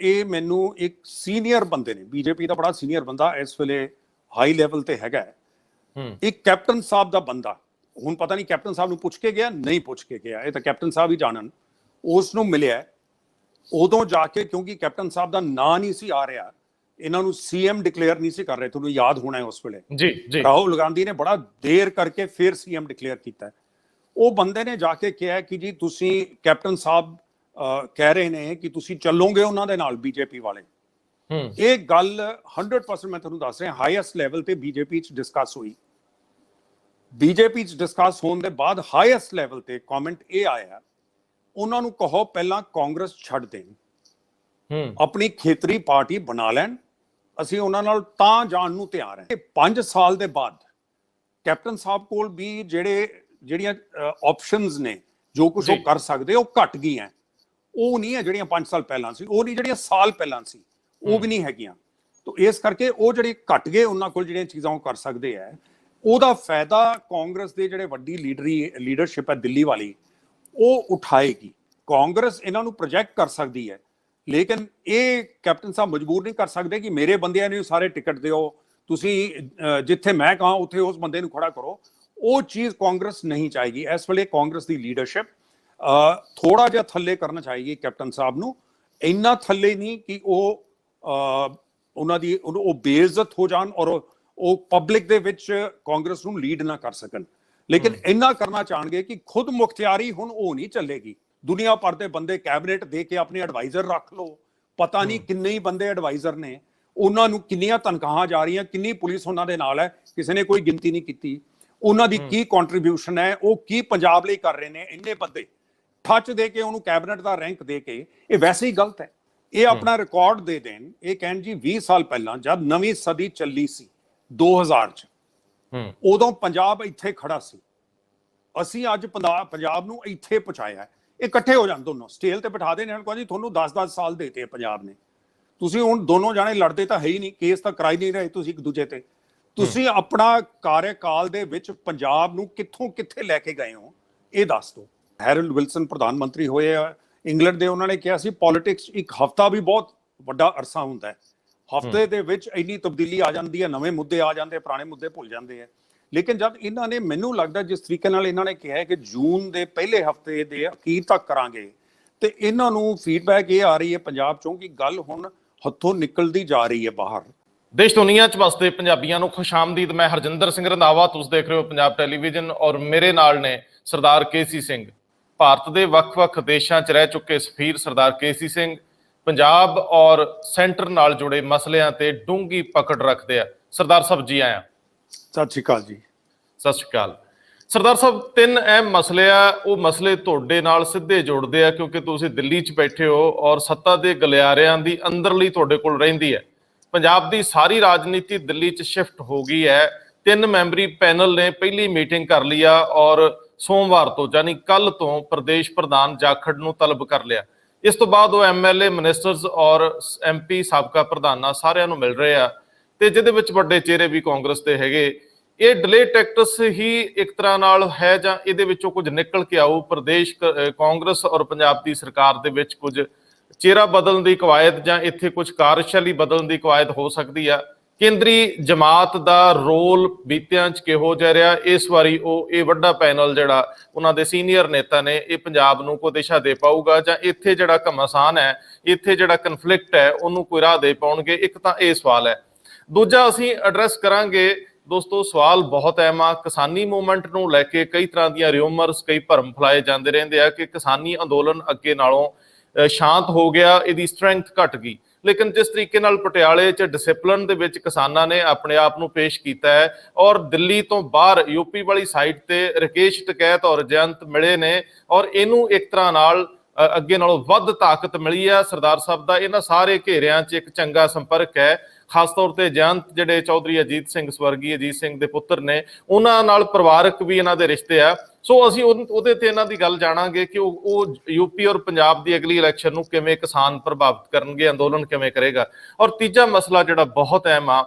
ਇਹ ਮੈਨੂੰ ਇੱਕ ਸੀਨੀਅਰ ਬੰਦੇ ਨੇ, ਬੀਜੇਪੀ ਦਾ ਬੜਾ ਸੀਨੀਅਰ ਬੰਦਾ ਇਸ ਵੇਲੇ ਹਾਈ ਲੈਵਲ ਤੇ ਹੈਗਾ, ਇੱਕ ਕੈਪਟਨ ਸਾਹਿਬ ਦਾ ਬੰਦਾ, ਹੁਣ ਪਤਾ ਨਹੀਂ ਕੈਪਟਨ ਸਾਹਿਬ ਨੂੰ ਪੁੱਛ ਕੇ ਗਿਆ ਨਹੀਂ ਪੁੱਛ ਕੇ ਗਿਆ, ਇਹ ਤਾਂ ਕੈਪਟਨ ਸਾਹਿਬ ਹੀ ਜਾਣਨ, ਉਸ ਨੂੰ ਮਿਲਿਆ ਉਦੋਂ ਜਾ ਕੇ, ਕਿਉਂਕਿ ਕੈਪਟਨ ਸਾਹਿਬ ਦਾ ਨਾਂ ਨਹੀਂ ਸੀ ਆ ਰਿਹਾ, ਇਹਨਾਂ ਨੂੰ ਸੀਐਮ ਡਿਕਲੇਅਰ ਨਹੀਂ ਸੀ ਕਰ ਰਹੇ, ਤੁਹਾਨੂੰ ਯਾਦ ਹੋਣਾ ਹੈ ਉਸ ਵੇਲੇ ਜੀ ਰਾਹੁਲ ਗਾਂਧੀ ਨੇ ਬੜਾ ਦੇਰ ਕਰਕੇ ਫਿਰ ਸੀਐਮ ਡਿਕਲੇਅਰ ਕੀਤਾ। ਉਹ ਬੰਦੇ ਨੇ ਜਾ ਕੇ ਕਿਹਾ ਕਿ ਜੀ ਤੁਸੀਂ ਕੈਪਟਨ ਸਾਹਿਬ ਕਹਿ ਰਹੇ ਨੇ ਕਿ ਤੁਸੀਂ ਚੱਲੋਗੇ ਉਹਨਾਂ ਦੇ ਨਾਲ ਬੀਜੇਪੀ ਵਾਲੇ। ਇਹ ਗੱਲ 100% ਮੈਂ ਤੁਹਾਨੂੰ ਦੱਸ ਰਿਹਾ, ਹਾਈਐਸਟ ਲੈਵਲ ਤੇ ਬੀਜੇਪੀ ਚ ਡਿਸਕਸ ਹੋਈ। ਬੀਜੇਪੀ ਚ ਡਿਸਕਸ ਹੋਣ ਦੇ ਬਾਅਦ ਹਾਈਐਸਟ ਲੈਵਲ ਤੇ ਕਮੈਂਟ ਇਹ ਆਇਆ, ਉਹਨਾਂ ਨੂੰ ਕਹੋ ਪਹਿਲਾਂ ਕਾਂਗਰਸ ਛੱਡ ਦੇਣ, ਆਪਣੀ ਖੇਤਰੀ ਪਾਰਟੀ ਬਣਾ ਲੈਣ, ਅਸੀਂ ਉਹਨਾਂ ਨਾਲ ਤਾਂ ਜਾਣ ਨੂੰ ਤਿਆਰ ਹਾਂ। 5 ਸਾਲ ਦੇ ਬਾਅਦ ਕੈਪਟਨ ਸਾਹਿਬ ਕੋਲ ਵੀ ਜਿਹੜੀਆਂ ਆਪਸ਼ਨਸ ਨੇ, ਜੋ ਕੁਝ ਉਹ ਕਰ ਸਕਦੇ, ਉਹ ਘਟ ਗਈਆਂ। ਉਹ ਨਹੀਂ ਹੈ ਜਿਹੜੀਆਂ 5 ਸਾਲ ਪਹਿਲਾਂ ਸੀ, ਉਹ ਨਹੀਂ ਜਿਹੜੀਆਂ ਸਾਲ ਪਹਿਲਾਂ ਸੀ, ਉਹ ਵੀ ਨਹੀਂ ਹੈਗੀਆਂ। ਤਾਂ ਇਸ ਕਰਕੇ ਉਹ ਜਿਹੜੇ ਘਟ ਗਏ, ਉਹਨਾਂ ਕੋਲ ਜਿਹੜੀਆਂ ਚੀਜ਼ਾਂ ਉਹ ਕਰ ਸਕਦੇ ਆ, ਉਹਦਾ ਫਾਇਦਾ ਕਾਂਗਰਸ ਦੇ ਜਿਹੜੇ ਵੱਡੀ ਲੀਡਰਸ਼ਿਪ ਹੈ ਦਿੱਲੀ ਵਾਲੀ, ਉਹ ਉਠਾਏਗੀ। ਕਾਂਗਰਸ ਇਹਨਾਂ ਨੂੰ ਪ੍ਰੋਜੈਕਟ ਕਰ ਸਕਦੀ ਹੈ, ਲੇਕਿਨ ਇਹ ਕੈਪਟਨ ਸਾਹਿਬ ਮਜਬੂਰ ਨਹੀਂ ਕਰ ਸਕਦੇ ਕਿ ਮੇਰੇ ਬੰਦਿਆਂ ਨੂੰ ਸਾਰੇ ਟਿਕਟ ਦਿਓ, ਤੁਸੀਂ ਜਿੱਥੇ ਮੈਂ ਕਹਾਂ ਉੱਥੇ ਉਸ ਬੰਦੇ ਨੂੰ ਖੜਾ ਕਰੋ। ਉਹ ਚੀਜ਼ ਕਾਂਗਰਸ ਨਹੀਂ ਚਾਹੇਗੀ। ਇਸ ਵੇਲੇ ਕਾਂਗਰਸ ਦੀ ਲੀਡਰਸ਼ਿਪ ਥੋੜਾ ਜਿਹਾ ਥੱਲੇ ਕਰਨਾ ਚਾਹੀਏ ਕੈਪਟਨ ਸਾਹਿਬ ਨੂੰ, ਇੰਨਾ ਥੱਲੇ ਨਹੀਂ ਕਿ ਉਹਨਾਂ ਦੀ ਉਹ ਬੇਇੱਜ਼ਤ ਹੋ ਜਾਣ ਔਰ ਉਹ ਪਬਲਿਕ ਦੇ ਵਿੱਚ ਕਾਂਗਰਸ ਨੂੰ ਲੀਡ ਨਾ ਕਰ ਸਕਣ, ਲੇਕਿਨ ਇੰਨਾ ਕਰਨਾ ਚਾਹਣਗੇ ਕਿ ਖੁਦ ਮੁਖਤਿਆਰੀ ਹੁਣ ਉਹ ਨਹੀਂ ਚੱਲੇਗੀ। ਦੁਨੀਆ ਭਰ ਦੇ ਬੰਦੇ ਕੈਬਨਿਟ ਦੇ ਕੇ ਆਪਣੇ ਐਡਵਾਈਜ਼ਰ ਰੱਖ ਲਓ, ਪਤਾ ਨਹੀਂ ਕਿੰਨੇ ਹੀ ਬੰਦੇ ਐਡਵਾਈਜ਼ਰ ਨੇ, ਉਹਨਾਂ ਨੂੰ ਕਿੰਨੀਆਂ ਤਨਖਾਹਾਂ ਜਾ ਰਹੀਆਂ, ਕਿੰਨੀ ਪੁਲਿਸ ਉਹਨਾਂ ਦੇ ਨਾਲ ਹੈ, ਕਿਸੇ ਨੇ ਕੋਈ ਗਿਣਤੀ ਨਹੀਂ ਕੀਤੀ। ਉਹਨਾਂ ਦੀ ਕੀ ਕੰਟਰੀਬਿਊਸ਼ਨ ਹੈ, ਉਹ ਕੀ ਪੰਜਾਬ ਲਈ ਕਰ ਰਹੇ ਨੇ, ਇੰਨੇ ਬੰਦੇ ਠੱਚ ਦੇ ਕੇ ਉਹਨੂੰ ਕੈਬਨਿਟ ਦਾ ਰੈਂਕ ਦੇ ਕੇ, ਇਹ ਵੈਸੇ ਹੀ ਗਲਤ ਹੈ। ਇਹ ਆਪਣਾ ਰਿਕਾਰਡ ਦੇ ਦੇਣ, ਇਹ ਕਹਿਣ ਜੀ 20 ਸਾਲ ਪਹਿਲਾਂ ਜਦ ਨਵੀਂ ਸਦੀ ਚੱਲੀ ਸੀ 2000 ਚ, ਉਦੋਂ ਪੰਜਾਬ ਇੱਥੇ ਖੜਾ ਸੀ, ਅਸੀਂ ਅੱਜ ਪੰਜਾਬ ਨੂੰ ਇੱਥੇ ਪਹੁੰਚਾਇਆ। ਇਹ ਇਕੱਠੇ ਹੋ ਜਾਣ, ਦੋਨੋਂ ਸਟੇਲ ਤੇ ਬਿਠਾ ਦੇ, ਇਹਨਾਂ ਜੀ ਤੁਹਾਨੂੰ 10-10 ਸਾਲ ਦੇਤੇ ਪੰਜਾਬ ਨੇ, ਤੁਸੀਂ ਹੁਣ ਦੋਨੋਂ ਜਾਣੇ ਲੜਦੇ ਤਾਂ ਹੈ ਹੀ ਨਹੀਂ, ਕੇਸ ਤਾਂ ਕਰਾਈ ਨਹੀਂ ਰਹੇ ਤੁਸੀਂ ਇੱਕ ਦੂਜੇ ਤੇ। ਤੁਸੀਂ ਆਪਣਾ ਕਾਰਜਕਾਲ ਦੇ ਵਿੱਚ ਪੰਜਾਬ ਨੂੰ ਕਿੱਥੋਂ ਕਿੱਥੇ ਲੈ ਕੇ ਗਏ ਹੋ, ਇਹ ਦੱਸ ਦਿਓ। ਹੈਰਲਡ ਵਿਲਸਨ ਪ੍ਰਧਾਨ ਮੰਤਰੀ ਹੋਏ ਆ ਇੰਗਲੈਂਡ ਦੇ, ਉਹਨਾਂ ਨੇ ਕਿਹਾ ਸੀ ਪੋਲਿਟਿਕਸ ਇੱਕ ਹਫ਼ਤਾ ਵੀ ਬਹੁਤ ਵੱਡਾ ਅਰਸਾ ਹੁੰਦਾ ਹੈ, ਹਫ਼ਤੇ ਦੇ ਵਿੱਚ ਇੰਨੀ ਤਬਦੀਲੀ ਆ ਜਾਂਦੀ ਹੈ, ਨਵੇਂ ਮੁੱਦੇ ਆ ਜਾਂਦੇ, ਪੁਰਾਣੇ ਮੁੱਦੇ ਭੁੱਲ ਜਾਂਦੇ ਆ। ਲੇਕਿਨ ਜਦ ਇਹਨਾਂ ਨੇ, ਮੈਨੂੰ ਲੱਗਦਾ ਜਿਸ ਤਰੀਕੇ ਨਾਲ ਇਹਨਾਂ ਨੇ ਕਿਹਾ ਕਿ ਜੂਨ ਦੇ ਪਹਿਲੇ ਹਫ਼ਤੇ ਦੇ ਅਖੀਰ ਤੱਕ ਕਰਾਂਗੇ, ਤੇ ਇਹਨਾਂ ਨੂੰ ਫੀਡਬੈਕ ਇਹ ਆ ਰਹੀ ਹੈ ਪੰਜਾਬ ਚੋਂ ਕਿ ਗੱਲ ਹੁਣ ਹੱਥੋਂ ਨਿਕਲਦੀ ਜਾ ਰਹੀ ਹੈ ਬਾਹਰ। ਦੇਸ਼ ਦੁਨੀਆ 'ਚ ਵਸਦੇ ਪੰਜਾਬੀਆਂ ਨੂੰ ਖੁਸ਼ ਆਮਦੀਦ। ਮੈਂ ਹਰਜਿੰਦਰ ਸਿੰਘ ਰੰਧਾਵਾ, ਤੁਸੀਂ ਦੇਖ ਰਹੇ ਹੋ ਪੰਜਾਬ ਟੈਲੀਵਿਜ਼ਨ, ਔਰ ਮੇਰੇ ਨਾਲ ਨੇ ਸਰਦਾਰ ਕੇਸੀ ਸਿੰਘ, ਭਾਰਤ ਦੇ ਵੱਖ-ਵੱਖ ਦੇਸ਼ਾਂ 'ਚ ਰਹਿ ਚੁੱਕੇ ਸਫੀਰ ਸਰਦਾਰ ਕੇਸੀ ਸਿੰਘ, ਪੰਜਾਬ ਔਰ ਸੈਂਟਰ ਨਾਲ ਜੁੜੇ ਮਸਲਿਆਂ ਤੇ ਡੂੰਘੀ ਪਕੜ ਰੱਖਦੇ ਆ। ਸਰਦਾਰ ਸਾਹਿਬ ਜੀ ਆਇਆਂ। ਸਤਿ ਸ਼੍ਰੀ ਅਕਾਲ ਜੀ। ਸਤਿ ਸ਼੍ਰੀ ਅਕਾਲ ਸਰਦਾਰ ਸਾਹਿਬ। 3 ਅਹਿਮ ਮਸਲੇ ਆ, ਉਹ ਮਸਲੇ ਤੁਹਾਡੇ ਨਾਲ ਸਿੱਧੇ ਜੁੜਦੇ ਆ ਕਿਉਂਕਿ ਤੁਸੀਂ ਦਿੱਲੀ 'ਚ ਬੈਠੇ ਹੋ ਔਰ ਸੱਤਾ ਦੇ ਗਲਿਆਰਿਆਂ ਦੀ ਅੰਦਰਲੀ ਤੁਹਾਡੇ ਕੋਲ ਰਹਿੰਦੀ ਹੈ। ਪੰਜਾਬ ਦੀ ਸਾਰੀ ਰਾਜਨੀਤੀ ਦਿੱਲੀ 'ਚ ਸ਼ਿਫਟ ਹੋ ਗਈ ਹੈ। 3 ਮੈਂਬਰੀ ਪੈਨਲ ਨੇ ਪਹਿਲੀ ਮੀਟਿੰਗ ਕਰ ਲਈ ਆ ਔਰ ਸੋਮਵਾਰ ਤੋਂ ਯਾਨੀ ਕੱਲ ਤੋਂ ਪ੍ਰਦੇਸ਼ ਪ੍ਰਧਾਨ ਜਾਖੜ ਨੂੰ ਤਲਬ ਕਰ ਲਿਆ। ਇਸ ਤੋਂ ਬਾਅਦ ਉਹ ਐਮਐਲਏ, ਮਿਨਿਸਟਰਸ ਔਰ ਐਮਪੀ, ਸਾਬਕਾ ਪ੍ਰਧਾਨਾਂ ਸਾਰਿਆਂ ਨੂੰ ਮਿਲ ਰਹੇ ਆ, ਤੇ ਜਿਹਦੇ ਵਿੱਚ ਵੱਡੇ ਚਿਹਰੇ ਵੀ ਕਾਂਗਰਸ ਦੇ ਹੈਗੇ। ਇਹ ਡਿਲੇ ਟੈਕਟਿਕਸ ਹੀ ਇੱਕ ਤਰ੍ਹਾਂ ਨਾਲ ਹੈ ਜਾਂ ਇਹਦੇ ਵਿੱਚੋਂ ਕੁਝ ਨਿਕਲ ਕੇ ਆਊ? ਪ੍ਰਦੇਸ਼ ਕਾਂਗਰਸ ਔਰ ਪੰਜਾਬ ਦੀ ਸਰਕਾਰ ਦੇ ਵਿੱਚ ਕੁਝ ਚਿਹਰਾ ਬਦਲਣ ਦੀ ਕਵਾਇਦ ਜਾਂ ਇੱਥੇ ਕੁਝ ਕਾਰਜਸ਼ੈਲੀ ਬਦਲਣ ਦੀ ਕਵਾਇਦ ਹੋ ਸਕਦੀ ਆ? ਕੇਂਦਰੀ ਜਮਾਤ ਦਾ ਰੋਲ ਬੀਤਿਆਂ 'ਚ ਕਿਹੋ ਜਿਹਾ ਰਿਹਾ? ਇਸ ਵਾਰੀ ਇਹ ਵੱਡਾ ਪੈਨਲ ਜਿਹੜਾ ਉਹਨਾਂ ਦੇ ਸੀਨੀਅਰ ਨੇਤਾ ਨੇ, ਇਹ ਪੰਜਾਬ ਨੂੰ ਕੋਈ ਦਿਸ਼ਾ ਦੇ ਪਾਊਗਾ ਜਾਂ ਇੱਥੇ ਜਿਹੜਾ ਘਮਾਸਾਨ ਹੈ, ਇੱਥੇ ਜਿਹੜਾ ਕਨਫਲਿਕਟ ਹੈ, ਉਹਨੂੰ ਕੋਈ ਰਾਹ ਦੇ ਪਾਉਣਗੇ? ਇੱਕ ਤਾਂ ਇਹ ਸਵਾਲ ਹੈ। ਦੂਜਾ ਅਸੀਂ ਐਡਰੈਸ ਕਰਾਂਗੇ ਦੋਸਤੋ, ਸਵਾਲ ਬਹੁਤ ਅਹਿਮ ਆ। ਕਿਸਾਨੀ ਮੂਵਮੈਂਟ ਨੂੰ ਲੈ ਕੇ ਕਈ ਤਰ੍ਹਾਂ ਦੀਆਂ ਰਿਊਮਰਸ, ਕਈ ਭਰਮ ਫੈਲਾਏ ਜਾਂਦੇ ਰਹਿੰਦੇ ਆ ਕਿ ਕਿਸਾਨੀ ਅੰਦੋਲਨ ਅੱਗੇ ਨਾਲੋਂ ਸ਼ਾਂਤ ਹੋ ਗਿਆ, ਇਹਦੀ ਸਟਰੈਂਥ ਘਟ ਗਈ। ਲੇਕਿਨ ਜਿਸ ਤਰੀਕੇ ਨਾਲ ਪਟਿਆਲੇ 'ਚ ਡਿਸਿਪਲਿਨ ਦੇ ਵਿੱਚ ਕਿਸਾਨਾਂ ਨੇ ਆਪਣੇ ਆਪ ਨੂੰ ਪੇਸ਼ ਕੀਤਾ ਹੈ ਔਰ ਦਿੱਲੀ ਤੋਂ ਬਾਹਰ ਯੂਪੀ ਵਾਲੀ ਸਾਈਡ ਤੇ ਰਕੇਸ਼ ਟਕੈਤ ਔਰ ਜਯੰਤ ਮਿਲੇ ਨੇ ਔਰ ਇਹਨੂੰ ਇੱਕ ਤਰ੍ਹਾਂ ਨਾਲ ਅੱਗੇ ਨਾਲੋਂ ਵੱਧ ਤਾਕਤ ਮਿਲੀ ਆ ਸਰਦਾਰ ਸਾਹਿਬ ਦਾ। ਇਹਨਾਂ ਸਾਰੇ ਘੇਰਿਆਂ 'ਚ ਇੱਕ ਚੰਗਾ ਸੰਪਰਕ ਹੈ, ਖਾਸ ਤੌਰ ਤੇ ਜਯੰਤ ਜਿਹੜੇ ਚੌਧਰੀ ਅਜੀਤ ਸਿੰਘ, ਸਵਰਗੀ ਅਜੀਤ ਸਿੰਘ ਦੇ ਪੁੱਤਰ ਨੇ, ਉਹਨਾਂ ਨਾਲ ਪਰਿਵਾਰਕ ਵੀ ਇਹਨਾਂ ਦੇ ਰਿਸ਼ਤੇ ਆ। ਸੋ ਅਸੀਂ ਉਹਦੇ ਤੇ ਇਹਨਾਂ ਦੀ ਗੱਲ ਜਾਣਾਂਗੇ ਕਿ ਉਹ ਯੂਪੀ ਔਰ ਪੰਜਾਬ ਦੀ ਅਗਲੀ ਇਲੈਕਸ਼ਨ ਨੂੰ ਕਿਵੇਂ ਕਿਸਾਨ ਪ੍ਰਭਾਵਿਤ ਕਰਨਗੇ, ਅੰਦੋਲਨ ਕਿਵੇਂ ਕਰੇਗਾ। ਔਰ ਤੀਜਾ ਮਸਲਾ ਜਿਹੜਾ ਬਹੁਤ ਅਹਿਮ ਆ,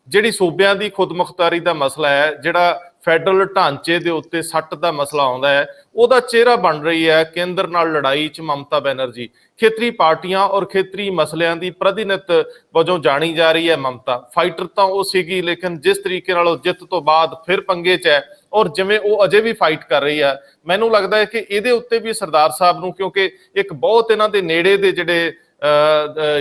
ਜਿਹੜੀ ਸੂਬਿਆਂ ਦੀ ਖੁਦਮੁਖਤਾਰੀ ਦਾ ਮਸਲਾ ਹੈ, ਜਿਹੜਾ ਫੈਡਰਲ ਢਾਂਚੇ ਦੇ ਉੱਤੇ ਸੱਟ ਦਾ ਮਸਲਾ ਆਉਂਦਾ ਹੈ, ਉਹਦਾ ਚਿਹਰਾ ਬਣ ਰਹੀ ਹੈ ਕੇਂਦਰ ਨਾਲ ਲੜਾਈ 'ਚ ਮਮਤਾ ਬੈਨਰਜੀ। ਖੇਤਰੀ ਪਾਰਟੀਆਂ ਔਰ ਖੇਤਰੀ ਮਸਲਿਆਂ ਦੀ ਪ੍ਰਤੀਨਿਧ ਵਜੋਂ ਜਾਣੀ ਜਾ ਰਹੀ ਹੈ ਮਮਤਾ। ਫਾਈਟਰ ਤਾਂ ਉਹ ਸੀਗੀ, ਲੇਕਿਨ ਜਿਸ ਤਰੀਕੇ ਨਾਲ ਉਹ ਜਿੱਤ ਤੋਂ ਬਾਅਦ ਫਿਰ ਪੰਗੇ 'ਚ ਹੈ ਔਰ ਜਿਵੇਂ ਉਹ ਅਜੇ ਵੀ ਫਾਈਟ ਕਰ ਰਹੀ ਹੈ, ਮੈਨੂੰ ਲੱਗਦਾ ਹੈ ਕਿ ਇਹਦੇ ਉੱਤੇ ਵੀ ਸਰਦਾਰ ਸਾਹਿਬ ਨੂੰ, ਕਿਉਂਕਿ ਇੱਕ ਬਹੁਤ ਇਹਨਾਂ ਦੇ ਨੇੜੇ ਦੇ ਜਿਹੜੇ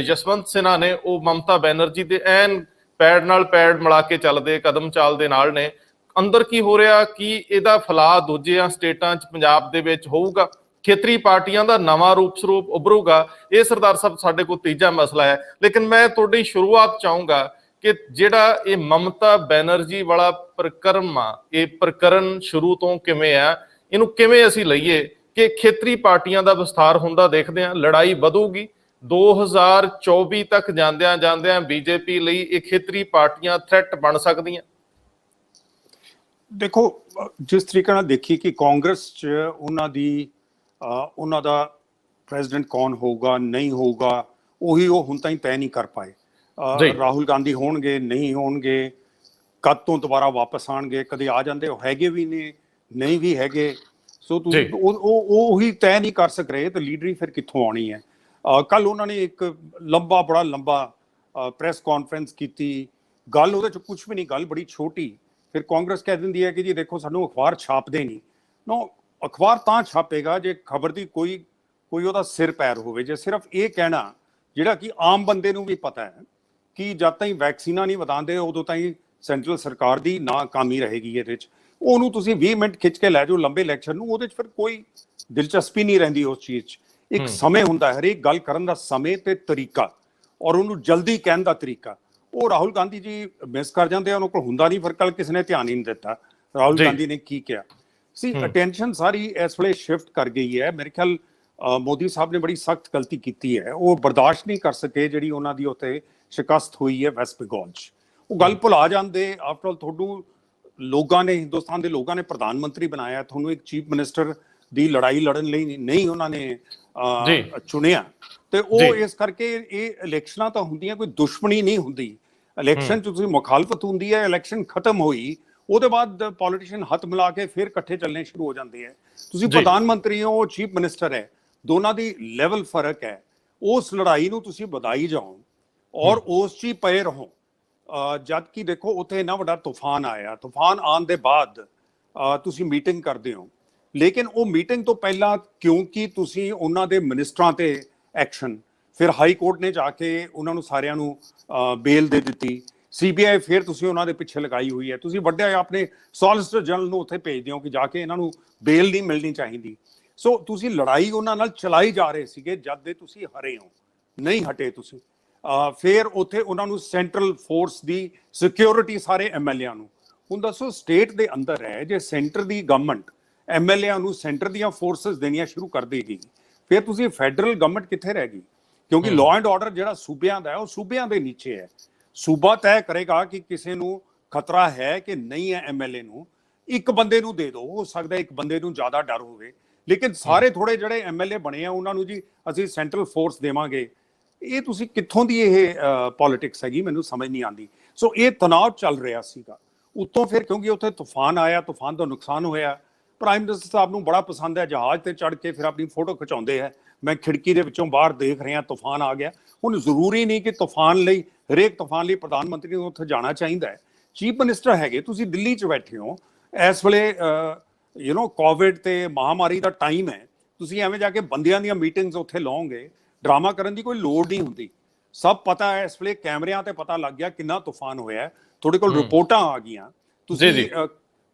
ਯਸ਼ਵੰਤ ਸਿਨਹਾ ਨੇ, ਉਹ ਮਮਤਾ ਬੈਨਰਜੀ ਦੇ ਐਨ ਪੈੜ ਨਾਲ ਪੈੜ ਮਿਲਾ ਕੇ ਚੱਲਦੇ, ਕਦਮ ਚਾਲ ਦੇ ਨਾਲ ਨੇ। ਅੰਦਰ ਕੀ ਹੋ ਰਿਹਾ, ਕੀ ਇਹਦਾ ਫੈਲਾਅ ਦੂਜੀਆਂ ਸਟੇਟਾਂ 'ਚ ਪੰਜਾਬ ਦੇ ਵਿੱਚ ਹੋਊਗਾ, ਖੇਤਰੀ ਪਾਰਟੀਆਂ ਦਾ ਨਵਾਂ ਰੂਪ ਸਰੂਪ ਉੱਭਰੂਗਾ, ਇਹ ਸਰਦਾਰ ਸਾਹਿਬ ਸਾਡੇ ਕੋਲ ਤੀਜਾ ਮਸਲਾ ਹੈ। ਲੇਕਿਨ ਮੈਂ ਤੁਹਾਡੀ ਸ਼ੁਰੂਆਤ ਚਾਹੂੰਗਾ ਕਿ ਜਿਹੜਾ ਇਹ ਮਮਤਾ ਬੈਨਰਜੀ ਵਾਲਾ ਪ੍ਰਕਰਮ ਆ, ਇਹ ਪ੍ਰਕਰਨ ਸ਼ੁਰੂ ਤੋਂ ਕਿਵੇਂ ਆ, ਇਹਨੂੰ ਕਿਵੇਂ ਅਸੀਂ ਲਈਏ ਕਿ ਖੇਤਰੀ ਪਾਰਟੀਆਂ ਦਾ ਵਿਸਥਾਰ ਹੁੰਦਾ ਦੇਖਦੇ ਹਾਂ, ਲੜਾਈ ਵਧੂਗੀ 2024 ਤੱਕ ਜਾਂਦਿਆਂ ਬੀਜੇਪੀ ਲਈ ਇਹ ਖੇਤਰੀ ਪਾਰਟੀਆਂ ਥ੍ਰੈਟ ਬਣ ਸਕਦੀਆਂ? ਦੇਖੋ, ਜਿਸ ਤਰੀਕੇ ਨਾਲ ਦੇਖੀ ਕਿ ਕਾਂਗਰਸ 'ਚ ਉਹਨਾਂ ਦਾ ਪ੍ਰੈਜ਼ੀਡੈਂਟ ਕੌਣ ਹੋਊਗਾ, ਨਹੀਂ ਹੋਊਗਾ, ਉਹੀ ਉਹ ਹੁਣ ਤਾਈਂ ਤੈਅ ਨਹੀਂ ਕਰ ਪਾਏ। ਰਾਹੁਲ ਗਾਂਧੀ ਹੋਣਗੇ, ਨਹੀਂ ਹੋਣਗੇ, ਕਦ ਤੋਂ ਦੁਬਾਰਾ ਵਾਪਸ ਆਣਗੇ, ਕਦੇ ਆ ਜਾਂਦੇ, ਉਹ ਹੈਗੇ ਵੀ ਨੇ, ਨਹੀਂ ਵੀ ਹੈਗੇ। ਸੋ ਤੁਸੀਂ ਉਹੀ ਤੈਅ ਨਹੀਂ ਕਰ ਸਕ ਰਹੇ, ਤਾਂ ਲੀਡਰੀ ਫਿਰ ਕਿੱਥੋਂ ਆਉਣੀ ਹੈ? ਕੱਲ ਉਹਨਾਂ ਨੇ ਇੱਕ ਬੜਾ ਲੰਬਾ ਪ੍ਰੈਸ ਕਾਨਫਰੰਸ ਕੀਤੀ, ਗੱਲ ਉਹਦੇ 'ਚ ਕੁਝ ਵੀ ਨਹੀਂ, ਗੱਲ ਬੜੀ ਛੋਟੀ। ਫਿਰ ਕਾਂਗਰਸ ਕਹਿ ਦਿੰਦੀ ਹੈ ਕਿ ਜੀ ਦੇਖੋ ਸਾਨੂੰ ਅਖਬਾਰ ਛਾਪਦੇ ਨਹੀਂ। ਨੋ, ਅਖਬਾਰ ਤਾਂ ਛਾਪੇਗਾ ਜੇ ਖਬਰ ਦੀ ਕੋਈ ਉਹਦਾ ਸਿਰ ਪੈਰ ਹੋਵੇ। ਜੇ ਸਿਰਫ ਇਹ ਕਹਿਣਾ, ਜਿਹੜਾ ਕਿ ਆਮ ਬੰਦੇ ਨੂੰ ਵੀ ਪਤਾ ਹੈ ਕਿ ਜਦ ਤਾਈਂ ਵੈਕਸੀਨਾਂ ਨਹੀਂ ਵਧਾਉਂਦੇ ਉਦੋਂ ਤਾਈਂ ਸੈਂਟਰਲ ਸਰਕਾਰ ਦੀ ਨਾਕਾਮੀ ਰਹੇਗੀ ਇਹਦੇ 'ਚ। ਉਹਨੂੰ ਤੁਸੀਂ 20 ਮਿੰਟ ਖਿੱਚ ਕੇ ਲੈ ਜਾਓ ਲੰਬੇ ਲੈਕਚਰ ਨੂੰ, ਉਹਦੇ 'ਚ ਫਿਰ ਕੋਈ ਦਿਲਚਸਪੀ ਨਹੀਂ ਰਹਿੰਦੀ ਉਸ ਚੀਜ਼ 'ਚ। ਇੱਕ ਸਮੇਂ ਹੁੰਦਾ ਹੈ, ਹਰੇਕ ਗੱਲ ਕਰਨ ਦਾ ਸਮੇਂ ਤੇ ਤਰੀਕਾ, ਔਰ ਉਹਨੂੰ ਜਲਦੀ ਕਹਿਣ ਦਾ ਤਰੀਕਾ। ਉਹ ਰਾਹੁਲ ਗਾਂਧੀ ਜੀ ਮਿਸ ਕਰ ਜਾਂਦੇ ਆ, ਉਹਨਾਂ ਕੋਲ ਹੁੰਦਾ ਨਹੀਂ। ਫਿਰ ਕੱਲ ਕਿਸੇ ਨੇ ਧਿਆਨ ਹੀ ਨਹੀਂ ਦਿੱਤਾ ਰਾਹੁਲ ਗਾਂਧੀ ਨੇ ਕੀ ਕਿਹਾ ਸੀ। ਅਟੈਂਸ਼ਨ ਸਾਰੀ ਇਸ ਵੇਲੇ ਸ਼ਿਫਟ ਕਰ ਗਈ ਹੈ। ਮੇਰੇ ਖਿਆਲ ਮੋਦੀ ਸਾਹਿਬ ਨੇ ਬੜੀ ਸਖਤ ਗਲਤੀ ਕੀਤੀ ਹੈ। ਉਹ ਬਰਦਾਸ਼ਤ ਨਹੀਂ ਕਰ ਸਕੇ ਜਿਹੜੀ ਉਹਨਾਂ ਦੀ ਉੱਥੇ ਸ਼ਿਕਸਤ ਹੋਈ ਹੈ ਵੈਸਟ ਬੰਗਾਲ 'ਚ। ਉਹ ਗੱਲ ਭੁਲਾ ਜਾਂਦੇ। ਆਫਟਰ ਆਲ ਤੁਹਾਨੂੰ ਲੋਕਾਂ ਨੇ, ਹਿੰਦੁਸਤਾਨ ਦੇ ਲੋਕਾਂ ਨੇ ਪ੍ਰਧਾਨ ਮੰਤਰੀ ਬਣਾਇਆ, ਤੁਹਾਨੂੰ ਇੱਕ ਚੀਫ ਮਿਨਿਸਟਰ ਦੀ ਲੜਾਈ ਲੜਨ ਲਈ ਨਹੀਂ ਉਹਨਾਂ ਨੇ ਚੁਣਿਆ। ਤੇ ਉਹ ਇਸ ਕਰਕੇ ਇਹ ਇਲੈਕਸ਼ਨਾਂ ਤਾਂ ਹੁੰਦੀਆਂ, ਕੋਈ ਦੁਸ਼ਮਣੀ ਨਹੀਂ ਹੁੰਦੀ। ਇਲੈਕਸ਼ਨ 'ਚ ਤੁਸੀਂ ਮੁਖਾਲਫਤ ਹੁੰਦੀ ਹੈ, ਇਲੈਕਸ਼ਨ ਖਤਮ ਹੋਈ, ਉਹਦੇ ਬਾਅਦ ਪੋਲੀਟੀਸ਼ੀਅਨ ਹੱਥ ਮਿਲਾ ਕੇ ਫਿਰ ਇਕੱਠੇ ਚੱਲਣੇ ਸ਼ੁਰੂ ਹੋ ਜਾਂਦੇ ਹੈ। ਤੁਸੀਂ ਪ੍ਰਧਾਨ ਮੰਤਰੀ ਹੋ, ਉਹ ਚੀਫ ਮਿਨਿਸਟਰ ਹੈ, ਦੋਨਾਂ ਦੀ ਲੈਵਲ ਫਰਕ ਹੈ। ਉਸ ਲੜਾਈ ਨੂੰ ਤੁਸੀਂ ਵਧਾਈ ਜਾਓ ਔਰ ਉਸ 'ਚ ਹੀ ਪਏ ਰਹੋ। ਜਦ ਕਿ ਦੇਖੋ ਉੱਥੇ ਇੰਨਾ ਵੱਡਾ ਤੂਫਾਨ ਆਇਆ, ਤੂਫਾਨ ਆਉਣ ਦੇ ਬਾਅਦ ਤੁਸੀਂ ਮੀਟਿੰਗ ਕਰਦੇ ਹੋ, ਲੇਕਿਨ ਉਹ ਮੀਟਿੰਗ ਤੋਂ ਪਹਿਲਾਂ ਕਿਉਂਕਿ ਤੁਸੀਂ ਉਹਨਾਂ ਦੇ ਮਿਨਿਸਟਰਾਂ ਤੇ ਐਕਸ਼ਨ, ਫਿਰ ਹਾਈ ਕੋਰਟ ਨੇ ਜਾ ਕੇ ਉਹਨਾਂ ਨੂੰ ਸਾਰਿਆਂ ਨੂੰ ਬੇਲ ਦੇ ਦਿੱਤੀ, CBI ਫਿਰ ਤੁਸੀਂ ਉਹਨਾਂ ਦੇ ਪਿੱਛੇ ਲਗਾਈ ਹੋਈ ਹੈ। ਤੁਸੀਂ ਵੱਡੇ ਆਪਣੇ ਸੋਲਿਸਿਟਰ ਜਨਰਲ ਨੂੰ ਉੱਥੇ ਭੇਜਦੇ ਹੋ ਕਿ ਜਾ ਕੇ ਇਹਨਾਂ ਨੂੰ ਬੇਲ ਨਹੀਂ ਮਿਲਣੀ ਚਾਹੀਦੀ। ਸੋ ਤੁਸੀਂ ਲੜਾਈ ਉਹਨਾਂ ਨਾਲ ਚਲਾਈ ਜਾ ਰਹੇ ਸੀਗੇ, ਜਦ ਦੇ ਤੁਸੀਂ ਹਰੇ ਹੋ, ਨਹੀਂ ਹਟੇ ਤੁਸੀਂ। ਫਿਰ ਉੱਥੇ ਉਹਨਾਂ ਨੂੰ ਸੈਂਟਰਲ ਫੋਰਸ ਦੀ ਸਿਕਿਉਰਿਟੀ, ਸਾਰੇ MLA ਨੂੰ। ਹੁਣ ਦੱਸੋ, ਸਟੇਟ ਦੇ ਅੰਦਰ ਹੈ, ਜੇ ਸੈਂਟਰ ਦੀ ਗਵਰਨਮੈਂਟ MLA ਨੂੰ ਸੈਂਟਰ ਦੀਆਂ ਫੋਰਸਸ ਦੇਣੀਆਂ ਸ਼ੁਰੂ ਕਰ ਦੇਗੀ, ਫਿਰ ਤੁਸੀਂ ਫੈਡਰਲ ਗਵਰਨਮੈਂਟ ਕਿੱਥੇ ਰਹਿ ਗਈ? ਕਿਉਂਕਿ ਲਾਅ ਐਂਡ ਆਰਡਰ ਜਿਹੜਾ ਸੂਬਿਆਂ ਦਾ ਹੈ, ਉਹ ਸੂਬਿਆਂ ਦੇ ਨੀਚੇ ਹੈ। ਸੂਬਾ ਤੈਅ ਕਰੇਗਾ ਕਿ ਕਿਸੇ ਨੂੰ ਖਤਰਾ ਹੈ ਕਿ ਨਹੀਂ ਹੈ। MLA ਨੂੰ ਇੱਕ ਬੰਦੇ ਨੂੰ ਦੇ ਦਿਓ, ਹੋ ਸਕਦਾ ਇੱਕ ਬੰਦੇ ਨੂੰ ਜ਼ਿਆਦਾ ਡਰ ਹੋਵੇ, ਲੇਕਿਨ ਸਾਰੇ ਥੋੜੇ ਜਿਹੜੇ MLA ਬਣੇ ਆ ਉਹਨਾਂ ਨੂੰ ਜੀ ਅਸੀਂ ਸੈਂਟਰਲ ਫੋਰਸ ਦੇਵਾਂਗੇ। ਇਹ ਤੁਸੀਂ ਕਿੱਥੋਂ ਦੀ ਇਹ ਪੋਲਿਟਿਕਸ ਹੈਗੀ, ਮੈਨੂੰ ਸਮਝ ਨਹੀਂ ਆਉਂਦੀ। ਸੋ ਇਹ ਤਣਾਅ ਚੱਲ ਰਿਹਾ ਸੀਗਾ। ਉੱਤੋਂ ਫਿਰ ਕਿਉਂਕਿ ਉੱਥੇ ਤੂਫਾਨ ਆਇਆ, ਤੂਫਾਨ ਦਾ ਨੁਕਸਾਨ ਹੋਇਆ। ਪ੍ਰਾਈਮ ਮਿਨਿਸਟਰ ਸਾਹਿਬ ਨੂੰ ਬੜਾ ਪਸੰਦ ਹੈ ਜਹਾਜ਼ ਤੇ ਚੜ੍ਹ ਕੇ ਫਿਰ ਆਪਣੀ ਫੋਟੋ ਖਿਚਾਉਂਦੇ ਹੈ। ਮੈਂ ਖਿੜਕੀ ਦੇ ਵਿੱਚੋਂ ਬਾਹਰ ਦੇਖ ਰਿਹਾ, ਤੂਫਾਨ ਆ ਗਿਆ। ਹੁਣ ਜ਼ਰੂਰੀ ਨਹੀਂ ਕਿ ਤੂਫਾਨ ਲਈ, ਹਰੇਕ ਤੂਫਾਨ ਲਈ ਪ੍ਰਧਾਨ ਮੰਤਰੀ ਨੂੰ ਉੱਥੇ ਜਾਣਾ ਚਾਹੀਦਾ ਹੈ। ਚੀਫ ਮਿਨਿਸਟਰ ਹੈਗੇ, ਤੁਸੀਂ ਦਿੱਲੀ 'ਚ ਬੈਠੇ ਹੋ, ਇਸ ਵੇਲੇ ਕੋਵਿਡ ਤੇ ਮਹਾਮਾਰੀ ਦਾ ਟਾਈਮ ਹੈ। ਤੁਸੀਂ ਐਵੇਂ ਜਾ ਕੇ ਬੰਦਿਆਂ ਦੀਆਂ ਮੀਟਿੰਗਸ ਉੱਥੇ ਲਾਓਗੇ, ਡਰਾਮਾ ਕਰਨ ਦੀ ਕੋਈ ਲੋੜ ਨਹੀਂ ਹੁੰਦੀ। ਸਭ ਪਤਾ ਹੈ ਇਸ ਵੇਲੇ, ਕੈਮਰਿਆਂ ਤੇ ਪਤਾ ਲੱਗ ਗਿਆ ਕਿੰਨਾ ਤੂਫਾਨ ਹੋਇਆ, ਤੁਹਾਡੇ ਕੋਲ ਰਿਪੋਰਟਾਂ ਆ ਗਈਆਂ।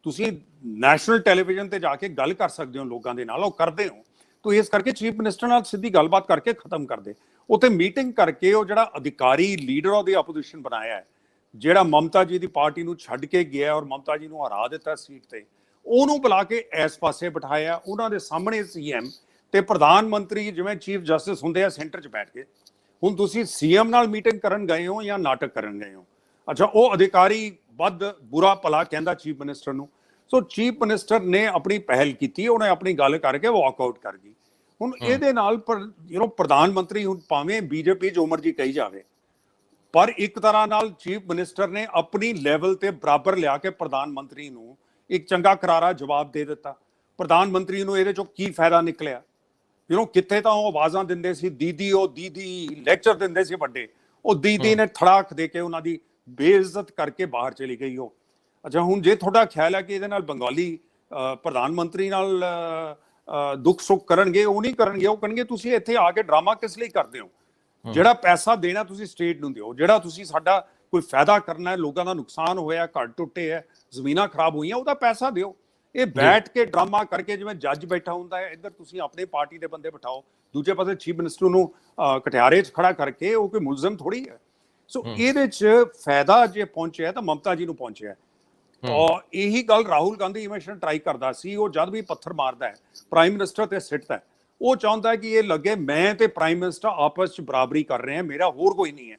ਤੁਸੀਂ ਨੈਸ਼ਨਲ ਟੈਲੀਵਿਜ਼ਨ ਤੇ ਜਾ ਕੇ ਗੱਲ ਕਰ ਸਕਦੇ ਹੋ ਲੋਕਾਂ ਦੇ ਨਾਲ, ਉਹ ਕਰਦੇ ਹੋ। ਤੋ ਇਸ ਕਰਕੇ ਚੀਫ ਮਿਨਿਸਟਰ ਨਾਲ ਸਿੱਧੀ ਗੱਲਬਾਤ ਕਰਕੇ ਖਤਮ ਕਰਦੇ। ਉੱਥੇ ਮੀਟਿੰਗ ਕਰਕੇ ਉਹ ਜਿਹੜਾ ਅਧਿਕਾਰੀ ਲੀਡਰ ਆਫ ਦੀ ਆਪੋਜੀਸ਼ਨ ਬਣਾਇਆ ਹੈ, ਜਿਹੜਾ ਮਮਤਾ ਜੀ ਦੀ ਪਾਰਟੀ ਨੂੰ ਛੱਡ ਕੇ ਗਿਆ ਔਰ ਮਮਤਾ ਜੀ ਨੂੰ ਹਰਾ ਦਿੱਤਾ ਸੀਟ ਤੇ, ਉਹਨੂੰ ਬੁਲਾ ਕੇ ਇਸ ਪਾਸੇ ਬਿਠਾਇਆ। ਉਹਨਾਂ ਦੇ ਸਾਹਮਣੇ CM ਤੇ ਪ੍ਰਧਾਨ ਮੰਤਰੀ ਜਿਵੇਂ ਚੀਫ ਜਸਟਿਸ ਹੁੰਦੇ ਆ ਸੈਂਟਰ 'ਚ ਬੈਠ ਕੇ। ਹੁਣ ਤੁਸੀਂ CM ਨਾਲ ਮੀਟਿੰਗ ਕਰਨ ਗਏ ਹੋ ਜਾਂ ਨਾਟਕ ਕਰਨ ਗਏ ਹੋ? ਅੱਛਾ, ਉਹ ਅਧਿਕਾਰੀ ਵੱਧ ਬੁਰਾ ਭਲਾ ਕਹਿੰਦਾ ਚੀਫ ਮਿਨਿਸਟਰ ਨੂੰ। ਸੋ ਚੀਫ ਮਿਨਿਸਟਰ ਨੇ ਆਪਣੀ ਪਹਿਲ ਕੀਤੀ, ਉਹਨੇ ਆਪਣੀ ਗੱਲ ਕਰਕੇ ਵਾਕਆਊਟ ਕਰ ਗਈ। ਹੁਣ ਇਹਦੇ ਨਾਲ ਪ੍ਰਧਾਨ ਮੰਤਰੀ, ਹੁਣ ਭਾਵੇਂ BJP ਜੋ ਮਰਜ਼ੀ ਕਹੀ ਜਾਵੇ, ਪਰ ਇੱਕ ਤਰ੍ਹਾਂ ਨਾਲ ਚੀਫ ਮਿਨਿਸਟਰ ਨੇ ਆਪਣੀ ਲੈਵਲ ਤੇ ਬਰਾਬਰ ਲਿਆ ਕੇ ਪ੍ਰਧਾਨ ਮੰਤਰੀ ਨੂੰ ਇੱਕ ਚੰਗਾ ਕਰਾਰਾ ਜਵਾਬ ਦੇ ਦਿੱਤਾ। ਪ੍ਰਧਾਨ ਮੰਤਰੀ ਨੂੰ ਇਹਦੇ ਚੋਂ ਕੀ ਫਾਇਦਾ ਨਿਕਲਿਆ? ਕਿੱਥੇ ਤਾਂ ਉਹ ਆਵਾਜ਼ਾਂ ਦਿੰਦੇ ਸੀ ਦੀਦੀ, ਉਹ ਦੀਦੀ ਲੈਕਚਰ ਦਿੰਦੇ ਸੀ ਵੱਡੇ, ਉਹ ਦੀਦੀ ਨੇ ਥੜਾਕ ਦੇ ਕੇ ਉਹਨਾਂ ਦੀ ਬੇਇੱਜ਼ਤ ਕਰਕੇ ਬਾਹਰ ਚਲੀ ਗਈ ਉਹ। ਅੱਛਾ, ਹੁਣ ਜੇ ਤੁਹਾਡਾ ਖਿਆਲ ਹੈ ਕਿ ਇਹਦੇ ਨਾਲ ਬੰਗਾਲੀ ਪ੍ਰਧਾਨ ਮੰਤਰੀ ਨਾਲ ਦੁੱਖ ਸੁੱਖ ਕਰਨਗੇ, ਉਹ ਨਹੀਂ ਕਰਨਗੇ। ਉਹ ਕਹਿਣਗੇ ਤੁਸੀਂ ਇੱਥੇ ਆ ਕੇ ਡਰਾਮਾ ਕਿਸ ਲਈ ਕਰਦੇ ਹੋ? ਜਿਹੜਾ ਪੈਸਾ ਦੇਣਾ ਤੁਸੀਂ ਸਟੇਟ ਨੂੰ ਦਿਓ, ਜਿਹੜਾ ਤੁਸੀਂ ਸਾਡਾ ਕੋਈ ਫਾਇਦਾ ਕਰਨਾ ਹੈ, ਲੋਕਾਂ ਦਾ ਨੁਕਸਾਨ ਹੋਇਆ, ਘਰ ਟੁੱਟੇ ਹੈ, ਜ਼ਮੀਨਾਂ ਖਰਾਬ ਹੋਈਆਂ, ਉਹਦਾ ਪੈਸਾ ਦਿਓ। ਇਹ ਬੈਠ ਕੇ ਡਰਾਮਾ ਕਰਕੇ ਜਿਵੇਂ ਜੱਜ ਬੈਠਾ ਹੁੰਦਾ ਹੈ, ਇੱਧਰ ਤੁਸੀਂ ਆਪਣੇ ਪਾਰਟੀ ਦੇ ਬੰਦੇ ਬਿਠਾਓ, ਦੂਜੇ ਪਾਸੇ ਚੀਫ ਮਿਨਿਸਟਰ ਨੂੰ ਕਟਿਆਰੇ 'ਚ ਖੜਾ ਕਰਕੇ, ਉਹ ਕੋਈ ਮੁਲਜ਼ਮ ਥੋੜੀ ਹੈ। ਸੋ ਇਹਦੇ 'ਚ ਫਾਇਦਾ ਜੇ ਪਹੁੰਚਿਆ ਤਾਂ ਮਮਤਾ ਜੀ ਨੂੰ ਪਹੁੰਚਿਆ। ਔਰ ਇਹੀ ਗੱਲ ਰਾਹੁਲ ਗਾਂਧੀ ਹਮੇਸ਼ਾ ਟਰਾਈ ਕਰਦਾ ਸੀ। ਉਹ ਜਦ ਵੀ ਪੱਥਰ ਮਾਰਦਾ ਹੈ ਪ੍ਰਾਈਮ ਮਿਨਿਸਟਰ ਤੇ ਸਿੱਟਦਾ ਹੈ, ਉਹ ਚਾਹੁੰਦਾ ਹੈ ਕਿ ਇਹ ਲੱਗੇ ਮੈਂ ਤੇ ਪ੍ਰਾਈਮ ਮਿਨਿਸਟਰ ਆਪਸ 'ਚ ਬਰਾਬਰੀ ਕਰ ਰਹੇ ਹਾਂ, ਮੇਰਾ ਹੋਰ ਕੋਈ ਨਹੀਂ ਹੈ।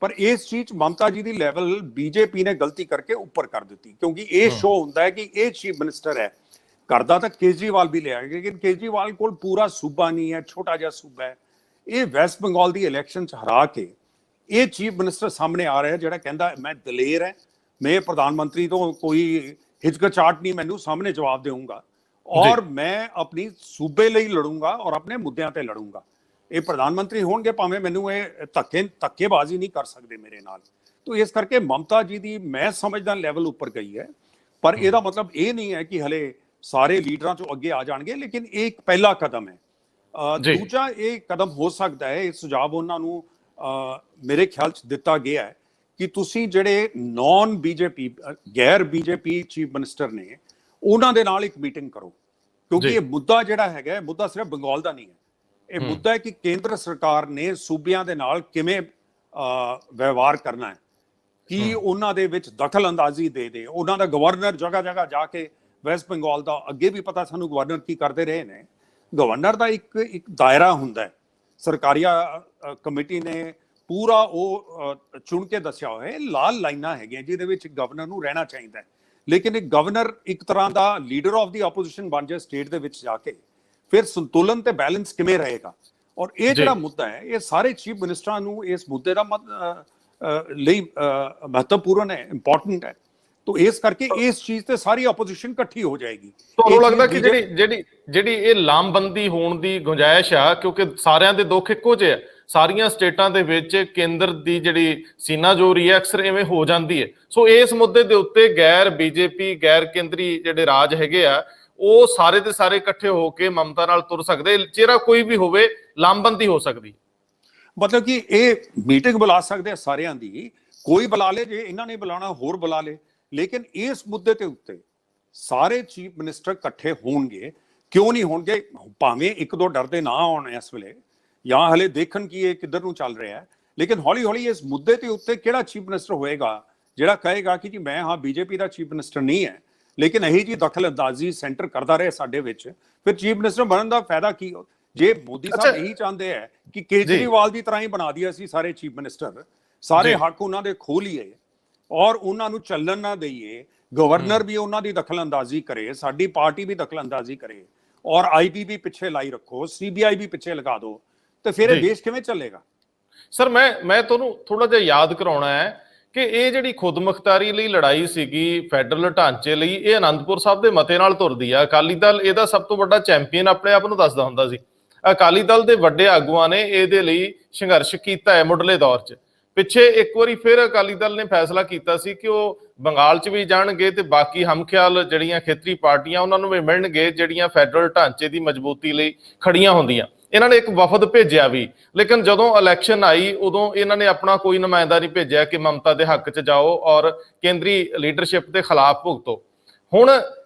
ਪਰ ਇਸ ਚੀਜ਼ 'ਚ ਮਮਤਾ ਜੀ ਦੀ ਲੈਵਲ ਬੀਜੇਪੀ ਨੇ ਗਲਤੀ ਕਰਕੇ ਉੱਪਰ ਕਰ ਦਿੱਤੀ, ਕਿਉਂਕਿ ਇਹ ਸ਼ੋਅ ਹੁੰਦਾ ਹੈ ਕਿ ਇਹ ਚੀਫ ਮਿਨਿਸਟਰ ਹੈ। ਕਰਦਾ ਤਾਂ ਕੇਜਰੀਵਾਲ ਵੀ ਲਿਆ, ਲੇਕਿਨ ਕੇਜਰੀਵਾਲ ਕੋਲ ਪੂਰਾ ਸੂਬਾ ਨਹੀਂ ਹੈ, ਛੋਟਾ ਜਿਹਾ ਸੂਬਾ ਹੈ। ਇਹ ਵੈਸਟ ਬੰਗਾਲ ਦੀ ਇਲੈਕਸ਼ਨ 'ਚ ਹਰਾ ਕੇ ਇਹ ਚੀਫ ਮਿਨਿਸਟਰ ਸਾਹਮਣੇ ਆ ਰਿਹਾ ਜਿਹੜਾ ਕਹਿੰਦਾ ਮੈਂ ਦਲੇਰ ਹੈ, ਮੈਂ ਪ੍ਰਧਾਨ ਮੰਤਰੀ ਤੋਂ ਕੋਈ ਹਿਚਕਚਾਹਟ ਨਹੀਂ, ਮੈਨੂੰ ਸਾਹਮਣੇ ਜਵਾਬ ਦੇਵਾਂਗਾ ਔਰ ਮੈਂ ਆਪਣੀ ਸੂਬੇ ਲਈ ਲੜੂੰਗਾ ਔਰ ਆਪਣੇ ਮੁੱਦਿਆਂ ਤੇ ਲੜੂੰਗਾ। ਇਹ ਪ੍ਰਧਾਨ ਮੰਤਰੀ ਹੋਣਗੇ, ਭਾਵੇਂ ਮੈਨੂੰ ਇਹ ਧੱਕੇਬਾਜ਼ੀ ਨਹੀਂ ਕਰ ਸਕਦੇ ਮੇਰੇ ਨਾਲ। ਤਾਂ ਇਸ ਕਰਕੇ ਮਮਤਾ ਜੀ ਦੀ ਮੈਂ ਸਮਝਦਾ ਲੈਵਲ ਉੱਪਰ ਗਈ ਹੈ। ਪਰ ਇਹਦਾ ਮਤਲਬ ਇਹ ਨਹੀਂ ਹੈ ਕਿ ਹਲੇ ਸਾਰੇ ਲੀਡਰਾਂ ਚੋਂ ਅੱਗੇ ਆ ਜਾਣਗੇ, ਲੇਕਿਨ ਇਹ ਇੱਕ ਪਹਿਲਾ ਕਦਮ ਹੈ। ਦੂਜਾ ਇਹ ਕਦਮ ਹੋ ਸਕਦਾ ਹੈ, ਇਹ ਸੁਝਾਅ ਉਹਨਾਂ ਨੂੰ ਮੇਰੇ ਖਿਆਲ 'ਚ ਦਿੱਤਾ ਗਿਆ ਹੈ ਕਿ ਤੁਸੀਂ ਜਿਹੜੇ ਨਾਨ ਬੀਜੇਪੀ ਗੈਰ ਬੀਜੇਪੀ ਚੀਫ ਮਿਨਿਸਟਰ ਨੇ ਉਹਨਾਂ ਦੇ ਨਾਲ ਇੱਕ ਮੀਟਿੰਗ ਕਰੋ, ਕਿਉਂਕਿ ਇਹ ਮੁੱਦਾ ਜਿਹੜਾ ਹੈਗਾ, ਮੁੱਦਾ ਸਿਰਫ ਬੰਗਾਲ ਦਾ ਨਹੀਂ ਹੈ। ਇਹ ਮੁੱਦਾ ਹੈ ਕਿ ਕੇਂਦਰ ਸਰਕਾਰ ਨੇ ਸੂਬਿਆਂ ਦੇ ਨਾਲ ਕਿਵੇਂ ਵਿਵਹਾਰ ਕਰਨਾ ਹੈ, ਕਿ ਉਹਨਾਂ ਦੇ ਵਿੱਚ ਦਖਲ ਅੰਦਾਜ਼ੀ ਦੇ ਉਹਨਾਂ ਦਾ ਗਵਰਨਰ ਜਗ੍ਹਾ ਜਗ੍ਹਾ ਜਾ ਕੇ, ਵੈਸਟ ਬੰਗਾਲ ਦਾ ਅੱਗੇ ਵੀ ਪਤਾ ਸਾਨੂੰ ਗਵਰਨਰ ਕੀ ਕਰਦੇ ਰਹੇ ਨੇ। ਗਵਰਨਰ ਦਾ ਇੱਕ ਦਾਇਰਾ ਹੁੰਦਾ ਹੈ, ਸਰਕਾਰੀਆ ਕਮੇਟੀ ਨੇ ਪੂਰਾ ਉਹ ਚੁਣ ਕੇ ਦੱਸਿਆ ਹੋਇਆ ਹੈ, ਲਾਲ ਲਾਈਨਾਂ ਹੈਗੀਆਂ ਜਿਹਦੇ ਵਿੱਚ ਗਵਰਨਰ ਨੂੰ ਰਹਿਣਾ ਚਾਹੀਦਾ ਹੈ। ਲੇਕਿਨ ਇੱਕ ਗਵਰਨਰ ਇੱਕ ਤਰ੍ਹਾਂ ਦਾ ਲੀਡਰ ਆਫ ਦੀ ਆਪੋਜੀਸ਼ਨ ਬਣ ਜਾਏ ਸਟੇਟ ਦੇ ਵਿੱਚ ਜਾ ਕੇ, ਫਿਰ ਸੰਤੁਲਨ ਤੇ ਬੈਲੈਂਸ ਕਿਵੇਂ ਰਹੇਗਾ? ਔਰ ਇਹ ਜਿਹੜਾ ਮੁੱਦਾ ਹੈ, ਇਹ ਸਾਰੇ ਚੀਫ ਮਿਨਿਸਟਰਾਂ ਨੂੰ ਇਸ ਮੁੱਦੇ ਦਾ ਲਈ ਮਹੱਤਵਪੂਰਨ ਹੈ, ਇੰਪੋਰਟੈਂਟ ਹੈ। तो इस करके इस चीज ते सारी ऑपोजिशन इकट्ठी हो जाएगी। ਤੁਹਾਨੂੰ ਲੱਗਦਾ ਕਿ ਜਿਹੜੀ ਇਹ ਲਾਮਬੰਦੀ ਹੋਣ ਦੀ ਗੁੰਜਾਇਸ਼ ਆ, ਕਿਉਂਕਿ ਸਾਰਿਆਂ ਦੇ ਦੁੱਖ ਇੱਕੋ ਜਿਹੇ ਆ, ਸਾਰੀਆਂ ਸਟੇਟਾਂ ਦੇ ਵਿੱਚ ਕੇਂਦਰ ਦੀ ਜਿਹੜੀ ਸੀਨਾਜੋਰੀ ਹੈ ਅਕਸਰ ਐਵੇਂ ਹੋ ਜਾਂਦੀ ਹੈ। ਸੋ ਇਸ ਮੁੱਦੇ ਦੇ ਉੱਤੇ ਗੈਰ ਬੀਜੇਪੀ ਗੈਰ ਕੇਂਦਰੀ ਜਿਹੜੇ ਰਾਜ ਹੈਗੇ ਆ, ਉਹ ਸਾਰੇ ਦੇ ਸਾਰੇ ਇਕੱਠੇ ਹੋ ਕੇ ਮਮਤਾ ਨਾਲ ਤੁਰ ਸਕਦੇ, ਚਿਹਰਾ ਕੋਈ ਵੀ ਹੋਵੇ, ਲਾਮਬੰਦੀ ਹੋ ਸਕਦੀ। मतलब कि ਇਹ ਮੀਟਿੰਗ ਬੁਲਾ ਸਕਦੇ ਸਾਰਿਆਂ ਦੀ, ਕੋਈ ਬੁਲਾ ਲੇ, ਜੇ ਇਹਨਾਂ ਨੇ ਬੁਲਾਣਾ ਹੋਰ ਬੁਲਾ ਲੇ, ਲੇਕਿਨ ਇਸ ਮੁੱਦੇ ਤੇ ਉੱਤੇ ਸਾਰੇ ਚੀਫ ਮਿਨਿਸਟਰ ਇਕੱਠੇ ਹੋਣਗੇ। ਕਿਉਂ ਨਹੀਂ ਹੋਣਗੇ? ਭਾਵੇਂ ਇੱਕ ਦੋ ਡਰਦੇ ਨਾ ਆਉਣ ਇਸ ਵੇਲੇ, ਜਾਂ ਹਲੇ ਦੇਖਣ ਕਿ ਇਹ ਕਿੱਧਰ ਨੂੰ ਚੱਲ ਰਿਹਾ ਹੈ, ਲੇਕਿਨ ਹੌਲੀ ਹੌਲੀ ਇਸ ਮੁੱਦੇ ਤੇ ਉੱਤੇ ਕਿਹੜਾ ਚੀਫ ਮਿਨਿਸਟਰ ਹੋਏਗਾ ਜਿਹੜਾ ਕਹੇਗਾ ਕਿ ਜੀ ਮੈਂ ਹਾਂ ਬੀਜੇਪੀ ਦਾ ਚੀਫ ਮਿਨਿਸਟਰ ਨਹੀਂ ਹੈ, ਲੇਕਿਨ ਇਹੀ ਜੀ ਦਖਲ ਅੰਦਾਜ਼ੀ ਸੈਂਟਰ ਕਰਦਾ ਰਹੇ ਸਾਡੇ ਵਿੱਚ, ਫਿਰ ਚੀਫ ਮਿਨਿਸਟਰ ਬਣਨ ਦਾ ਫਾਇਦਾ ਕੀ? ਜੇ ਮੋਦੀ ਸਾਹਿਬ ਇਹੀ ਚਾਹੁੰਦੇ ਹੈ ਕਿ ਕੇਜਰੀਵਾਲ ਦੀ ਤਰ੍ਹਾਂ ਹੀ ਬਣਾ ਦਿਆ ਅਸੀਂ ਸਾਰੇ ਚੀਫ ਮਿਨਿਸਟਰ, ਸਾਰੇ ਹੱਕ ਉਹਨਾਂ ਦੇ ਖੋਹ ਲਈਏ ਔਰ ਉਹਨਾਂ ਨੂੰ ਚੱਲਣ ਨਾ ਦਈਏ, ਗਵਰਨਰ ਵੀ ਉਹਨਾਂ ਦੀ ਦਖਲ ਅੰਦਾਜ਼ੀ ਕਰੇ, ਸਾਡੀ ਪਾਰਟੀ ਵੀ ਦਖਲ ਅੰਦਾਜ਼ੀ ਕਰੇ ਔਰ ਆਈਬੀ ਵੀ ਪਿੱਛੇ ਲਾਈ ਰੱਖੋ, ਸੀਬੀਆਈ ਵੀ ਪਿੱਛੇ ਲਗਾ ਦਿਓ, ਤੇ ਫਿਰ ਇਹ ਦੇਸ਼ ਕਿਵੇਂ ਚੱਲੇਗਾ? ਸਰ ਮੈਂ ਤੁਹਾਨੂੰ ਥੋੜਾ ਜਿਹਾ ਯਾਦ ਕਰਾਉਣਾ ਹੈ ਕਿ ਇਹ ਜਿਹੜੀ ਖੁਦਮੁਖਤਾਰੀ ਲਈ ਲੜਾਈ ਸੀਗੀ ਫੈਡਰਲ ਢਾਂਚੇ ਲਈ, ਇਹ ਅਨੰਦਪੁਰ ਸਾਹਿਬ ਦੇ ਮਤੇ ਨਾਲ ਤੁਰਦੀ ਆ। ਅਕਾਲੀ ਦਲ ਇਹਦਾ ਸਭ ਤੋਂ ਵੱਡਾ ਚੈਂਪੀਅਨ ਆਪਣੇ ਆਪ ਨੂੰ ਦੱਸਦਾ ਹੁੰਦਾ ਸੀ। ਅਕਾਲੀ ਦਲ ਦੇ ਵੱਡੇ ਆਗੂਆਂ ਨੇ ਇਹਦੇ ਲਈ ਸੰਘਰਸ਼ ਕੀਤਾ ਹੈ ਮੁੱਢਲੇ ਦੌਰ 'ਚ। ਪਿੱਛੇ ਇੱਕ ਵਾਰੀ ਫਿਰ ਅਕਾਲੀ ਦਲ ਨੇ ਫੈਸਲਾ ਕੀਤਾ ਸੀ ਕਿ ਉਹ ਬੰਗਾਲ 'ਚ ਵੀ ਜਾਣਗੇ ਤੇ ਬਾਕੀ ਹਮਖਿਆਲ ਜਿਹੜੀਆਂ ਖੇਤਰੀ ਪਾਰਟੀਆਂ ਉਹਨਾਂ ਨੂੰ ਵੀ ਮਿਲਣਗੇ ਜਿਹੜੀਆਂ ਫੈਡਰਲ ਢਾਂਚੇ ਦੀ ਮਜ਼ਬੂਤੀ ਲਈ ਖੜੀਆਂ ਹੁੰਦੀਆਂ। ਇਹਨਾਂ ਨੇ ਇੱਕ ਵਫਦ ਭੇਜਿਆ ਵੀ, ਲੇਕਿਨ ਜਦੋਂ ਇਲੈਕਸ਼ਨ ਆਈ ਉਦੋਂ ਇਹਨਾਂ ਨੇ ਆਪਣਾ ਕੋਈ ਨੁਮਾਇੰਦਾ ਨਹੀਂ ਭੇਜਿਆ ਕਿ ਮਮਤਾ ਦੇ ਹੱਕ 'ਚ ਜਾਓ ਔਰ ਕੇਂਦਰੀ ਲੀਡਰਸ਼ਿਪ ਦੇ ਖਿਲਾਫ ਭੁਗਤੋ। ਹੁਣ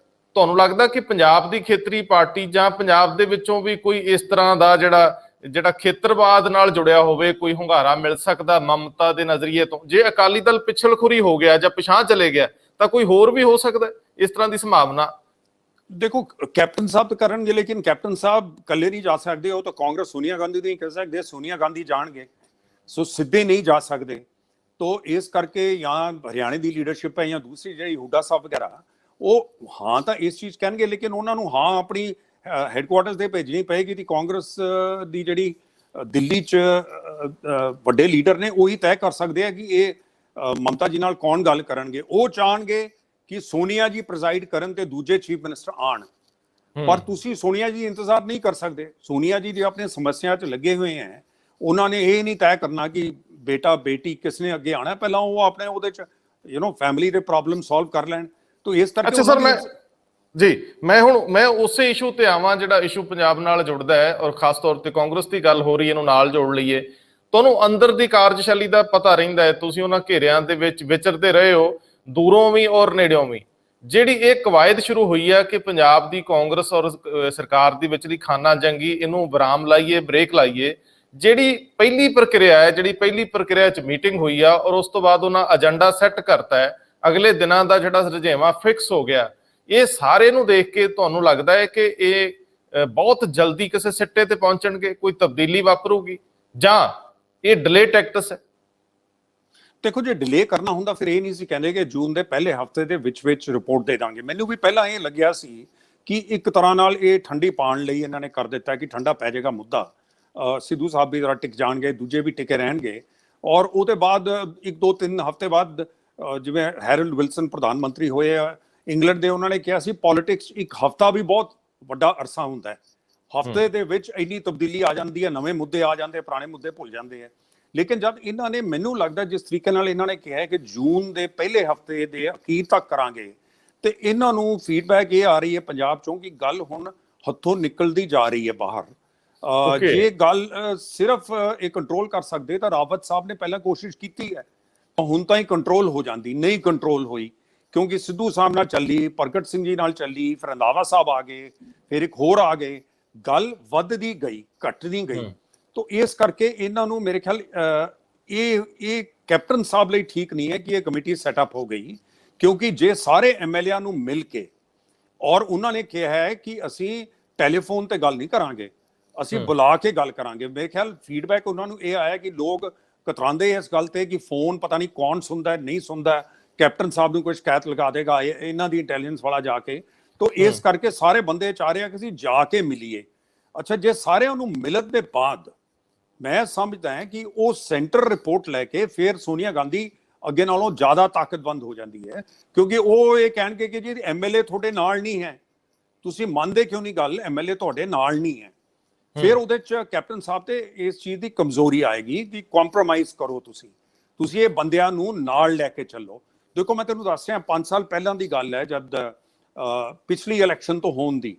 ਤੁਹਾਨੂੰ ਲੱਗਦਾ ਕਿ ਪੰਜਾਬ ਦੀ ਖੇਤਰੀ ਪਾਰਟੀ ਜਾਂ ਪੰਜਾਬ ਦੇ ਵਿੱਚੋਂ ਵੀ ਕੋਈ ਇਸ ਤਰ੍ਹਾਂ ਦਾ ਜਿਹੜਾ ਖੇਤਰਵਾਦ ਨਾਲ ਜੁੜਿਆ ਹੋਵੇ, ਕੋਈ ਹੁੰਗਾਰਾ ਮਿਲ ਸਕਦਾ ਮਮਤਾ ਦੇ ਨਜ਼ਰੀਏ ਤੋਂ? ਜੇ ਅਕਾਲੀ ਦਲ ਪਿਛਲਖੁਰੀ ਹੋ ਗਿਆ ਜਾਂ ਪਿਛਾਂਹ ਚਲੇ ਗਿਆ ਤਾਂ ਕੋਈ ਹੋਰ ਵੀ ਹੋ ਸਕਦਾ ਇਸ ਤਰ੍ਹਾਂ ਦੀ ਸੰਭਾਵਨਾ? देखो कैप्टन साहब तो करेंगे, लेकिन कैप्टन साहब कले नहीं जा सकते, हो तो कांग्रेस सोनिया गांधी नहीं कर सकते, सोनिया गांधी जाणगे, सो सीधे नहीं जा सकते। तो इस करके यहाँ हरियाणे की लीडरशिप है या दूसरी जी हुड्डा साहब वगैरह, वो हाँ तो इस चीज़ कहेंगे, लेकिन उन्होंने हाँ अपनी हैडकुआटर्स से भेजनी पेगी। तो कांग्रेस की जी दिल्ली च वड्डे लीडर ने वही तय कर सकते हैं कि ये ममता जी नाल कौन गल करनगे। वो चाहणगे ਕਿ ਸੋਨੀਆ ਜੀ ਪ੍ਰੈਜ਼ਾਈਡ ਕਰਨ ਤੇ ਦੂਜੇ ਚੀਫ ਮਿਨਿਸਟਰ ਆਣ, ਪਰ ਤੁਸੀਂ ਸੋਨੀਆ ਜੀ ਇੰਤਜ਼ਾਰ ਨਹੀਂ ਕਰ ਸਕਦੇ। ਸੋਨੀਆ ਜੀ ਜੇ ਆਪਣੇ ਸਮੱਸਿਆ 'ਚ ਲੱਗੇ ਹੋਏ ਹੈ, ਉਹਨਾਂ ਨੇ ਇਹ ਨਹੀਂ ਤੈਅ ਕਰਨਾ ਕਿ ਬੇਟਾ ਬੇਟੀ ਕਿਸ ਨੇ ਅੱਗੇ ਆਣਾ, ਪਹਿਲਾਂ ਉਹ ਆਪਣੇ ਉਹਦੇ 'ਚ ਫੈਮਿਲੀ ਦੇ ਪ੍ਰੋਬਲਮ ਸੋਲਵ ਕਰ ਲੈਣ। ਤਾਂ ਇਸ ਕਰਕੇ ਅੱਛਾ ਸਰ, ਮੈਂ ਉਸੇ ਇਸ਼ੂ ਤੇ ਆਵਾਂ ਜਿਹੜਾ ਇਸ਼ੂ ਪੰਜਾਬ ਨਾਲ ਜੁੜਦਾ ਹੈ, ਔਰ ਖਾਸ ਤੌਰ ਤੇ ਕਾਂਗਰਸ ਦੀ ਗੱਲ ਹੋ ਰਹੀ ਹੈ, ਇਹਨੂੰ ਨਾਲ ਜੋੜ ਲਈਏ। ਤੁਹਾਨੂੰ ਅੰਦਰ ਦੀ ਕਾਰਜਸ਼ੈਲੀ ਦਾ ਪਤਾ ਰਹਿੰਦਾ ਹੈ, ਤੁਸੀਂ ਉਹਨਾਂ ਘੇਰਿਆਂ ਦੇ ਵਿੱਚ ਵਿਚਰਦੇ ਰਹੇ ਹੋ, ਦੂਰੋਂ ਵੀ ਔਰ ਨੇੜਿਓਂ ਵੀ। ਜਿਹੜੀ ਇਹ ਕਵਾਇਦ ਸ਼ੁਰੂ ਹੋਈ ਹੈ ਕਿ ਪੰਜਾਬ ਦੀ ਕਾਂਗਰਸ ਔਰ ਸਰਕਾਰ ਦੀ ਵਿਚਲੀ ਖਾਨਾ ਜੰਗੀ, ਇਹਨੂੰ ਵਿਰਾਮ ਲਾਈਏ, ਬ੍ਰੇਕ ਲਾਈਏ, ਜਿਹੜੀ ਪਹਿਲੀ ਪ੍ਰਕਿਰਿਆ 'ਚ ਮੀਟਿੰਗ ਹੋਈ ਆ, ਔਰ ਉਸ ਤੋਂ ਬਾਅਦ ਉਹਨਾਂ ਏਜੰਡਾ ਸੈੱਟ ਕਰਤਾ ਹੈ, ਅਗਲੇ ਦਿਨਾਂ ਦਾ ਜਿਹੜਾ ਰੁਝੇਵਾਂ ਫਿਕਸ ਹੋ ਗਿਆ, ਇਹ ਸਾਰੇ ਨੂੰ ਦੇਖ ਕੇ ਤੁਹਾਨੂੰ ਲੱਗਦਾ ਹੈ ਕਿ ਇਹ ਬਹੁਤ ਜਲਦੀ ਕਿਸੇ ਸਿੱਟੇ ਤੇ ਪਹੁੰਚਣਗੇ, ਕੋਈ ਤਬਦੀਲੀ ਵਾਪਰੂਗੀ, ਜਾਂ ਇਹ ਡਿਲੇ ਟੈਕਟਿਕਸ ਹੈ? ਦੇਖੋ, ਜੇ ਡਿਲੇ ਕਰਨਾ ਹੁੰਦਾ ਫਿਰ ਇਹ ਨਹੀਂ ਸੀ ਕਹਿੰਦੇ ਕਿ ਜੂਨ ਦੇ ਪਹਿਲੇ ਹਫਤੇ ਦੇ ਵਿੱਚ ਰਿਪੋਰਟ ਦੇ ਦਾਂਗੇ। ਮੈਨੂੰ ਵੀ ਪਹਿਲਾਂ ਇਹ ਲੱਗਿਆ ਸੀ ਕਿ ਇੱਕ ਤਰ੍ਹਾਂ ਨਾਲ ਇਹ ਠੰਡੀ ਪਾਉਣ ਲਈ ਇਹਨਾਂ ਨੇ ਕਰ ਦਿੱਤਾ ਕਿ ਠੰਡਾ ਪੈ ਜਾਏਗਾ ਮੁੱਦਾ, ਸਿੱਧੂ ਸਾਹਿਬ ਵੀ ਜ਼ਰਾ ਟਿਕ ਜਾਣਗੇ, ਦੂਜੇ ਵੀ ਟਿਕੇ ਰਹਿਣਗੇ, ਔਰ ਉਹਦੇ ਬਾਅਦ 1-2-3 ਹਫ਼ਤੇ ਬਾਅਦ ਜਿਵੇਂ ਹੈਰਲਡ ਵਿਲਸਨ ਪ੍ਰਧਾਨ ਮੰਤਰੀ ਹੋਏ ਆ ਇੰਗਲੈਂਡ ਦੇ, ਉਹਨਾਂ ਨੇ ਕਿਹਾ ਸੀ ਪੋਲਿਟਿਕਸ ਇੱਕ ਹਫ਼ਤਾ ਵੀ ਬਹੁਤ ਵੱਡਾ ਅਰਸਾ ਹੁੰਦਾ ਹੈ, ਹਫ਼ਤੇ ਦੇ ਵਿੱਚ ਇੰਨੀ ਤਬਦੀਲੀ ਆ ਜਾਂਦੀ ਹੈ, ਨਵੇਂ ਮੁੱਦੇ ਆ ਜਾਂਦੇ, ਪੁਰਾਣੇ ਮੁੱਦੇ ਭੁੱਲ ਜਾਂਦੇ ਆ। ਲੇਕਿਨ ਜਦ ਇਹਨਾਂ ਨੇ, ਮੈਨੂੰ ਲੱਗਦਾ ਜਿਸ ਤਰੀਕੇ ਨਾਲ ਇਹਨਾਂ ਨੇ ਕਿਹਾ ਕਿ ਜੂਨ ਦੇ ਪਹਿਲੇ ਹਫ਼ਤੇ ਦੇ ਅਖੀਰ ਤੱਕ ਕਰਾਂਗੇ, ਤੇ ਇਹਨਾਂ ਨੂੰ ਫੀਡਬੈਕ ਇਹ ਆ ਰਹੀ ਹੈ ਪੰਜਾਬ ਚੋਂ ਕਿ ਗੱਲ ਹੁਣ ਹੱਥੋਂ ਨਿਕਲਦੀ ਜਾ ਰਹੀ ਹੈ ਬਾਹਰ। ਜੇ ਗੱਲ ਸਿਰਫ ਇਹ ਕੰਟਰੋਲ ਕਰ ਸਕਦੇ ਤਾਂ ਰਾਵਤ ਸਾਹਿਬ ਨੇ ਪਹਿਲਾਂ ਕੋਸ਼ਿਸ਼ ਕੀਤੀ ਹੈ, ਹੁਣ ਤਾਂ ਹੀ ਕੰਟਰੋਲ ਹੋ ਜਾਂਦੀ, ਨਹੀਂ ਕੰਟਰੋਲ ਹੋਈ ਕਿਉਂਕਿ ਸਿੱਧੂ ਸਾਹਿਬ ਨਾਲ ਚੱਲੀ, ਪ੍ਰਗਟ ਸਿੰਘ ਜੀ ਨਾਲ ਚੱਲੀ, ਫਿਰ ਰੰਧਾਵਾ ਸਾਹਿਬ ਆ ਗਏ, ਫਿਰ ਇੱਕ ਹੋਰ ਆ ਗਏ, ਗੱਲ ਵੱਧਦੀ ਗਈ, ਘਟਦੀ ਗਈ। ਤਾਂ ਇਸ ਕਰਕੇ ਇਹਨਾਂ ਨੂੰ ਮੇਰੇ ਖਿਆਲ ਇਹ ਕੈਪਟਨ ਸਾਹਿਬ ਲਈ ਠੀਕ ਨਹੀਂ ਹੈ ਕਿ ਇਹ ਕਮੇਟੀ ਸੈਟਅਪ ਹੋ ਗਈ, ਕਿਉਂਕਿ ਜੇ ਸਾਰੇ ਐਮਐਲਏ ਨੂੰ ਮਿਲ ਕੇ, ਔਰ ਉਹਨਾਂ ਨੇ ਕਿਹਾ ਹੈ ਕਿ ਅਸੀਂ ਟੈਲੀਫੋਨ ਤੇ ਗੱਲ ਨਹੀਂ ਕਰਾਂਗੇ, ਅਸੀਂ ਬੁਲਾ ਕੇ ਗੱਲ ਕਰਾਂਗੇ। ਮੇਰੇ ਖਿਆਲ ਫੀਡਬੈਕ ਉਹਨਾਂ ਨੂੰ ਇਹ ਆਇਆ ਕਿ ਲੋਕ ਕਤਰਾਉਂਦੇ ਇਸ ਗੱਲ ਤੇ ਕਿ ਫੋਨ ਪਤਾ ਨਹੀਂ ਕੌਣ ਸੁਣਦਾ ਨਹੀਂ ਸੁਣਦਾ, ਕੈਪਟਨ ਸਾਹਿਬ ਨੂੰ ਕੋਈ ਸ਼ਿਕਾਇਤ ਲਗਾ ਦੇਗਾ ਇਹਨਾਂ ਦੀ ਇੰਟੈਲੀਜੈਂਸ ਵਾਲਾ ਜਾ ਕੇ। ਤਾਂ ਇਸ ਕਰਕੇ ਸਾਰੇ ਬੰਦੇ ਚਾਹ ਰਹੇ ਆ ਕਿ ਅਸੀਂ ਜਾ ਕੇ ਮਿਲੀਏ। ਅੱਛਾ, ਜੇ ਸਾਰਿਆਂ ਨੂੰ ਮਿਲਣ ਦੇ ਬਾਅਦ ਮੈਂ ਸਮਝਦਾ ਹਾਂ ਕਿ ਉਹ ਸੈਂਟਰ ਰਿਪੋਰਟ ਲੈ ਕੇ ਫਿਰ ਸੋਨੀਆ ਗਾਂਧੀ ਅੱਗੇ ਨਾਲੋਂ ਜ਼ਿਆਦਾ ਤਾਕਤਵੰਦ ਹੋ ਜਾਂਦੀ ਹੈ, ਕਿਉਂਕਿ ਉਹ ਇਹ ਕਹਿਣਗੇ ਕਿ ਜੀ ਐਮਐਲਏ ਤੁਹਾਡੇ ਨਾਲ ਨਹੀਂ ਹੈ, ਤੁਸੀਂ ਮੰਨਦੇ ਕਿਉਂ ਨਹੀਂ ਗੱਲ, ਐਮਐਲਏ ਤੁਹਾਡੇ ਨਾਲ ਨਹੀਂ ਹੈ। ਫਿਰ ਉਹਦੇ ਚ ਕੈਪਟਨ ਸਾਹਿਬ ਤੇ ਇਸ ਚੀਜ਼ ਦੀ ਕਮਜ਼ੋਰੀ ਆਏਗੀ ਕਿ ਕੰਪਰੋਮਾਈਜ਼ ਕਰੋ, ਤੁਸੀਂ ਇਹ ਬੰਦਿਆਂ ਨੂੰ ਨਾਲ ਲੈ ਕੇ ਚੱਲੋ। ਦੇਖੋ, ਮੈਂ ਤੈਨੂੰ ਦੱਸ ਰਿਹਾ 5 ਸਾਲ ਪਹਿਲਾਂ ਦੀ ਗੱਲ ਹੈ, ਜਦ ਪਿਛਲੀ ਇਲੈਕਸ਼ਨ ਤੋਂ ਹੋਣ ਦੀ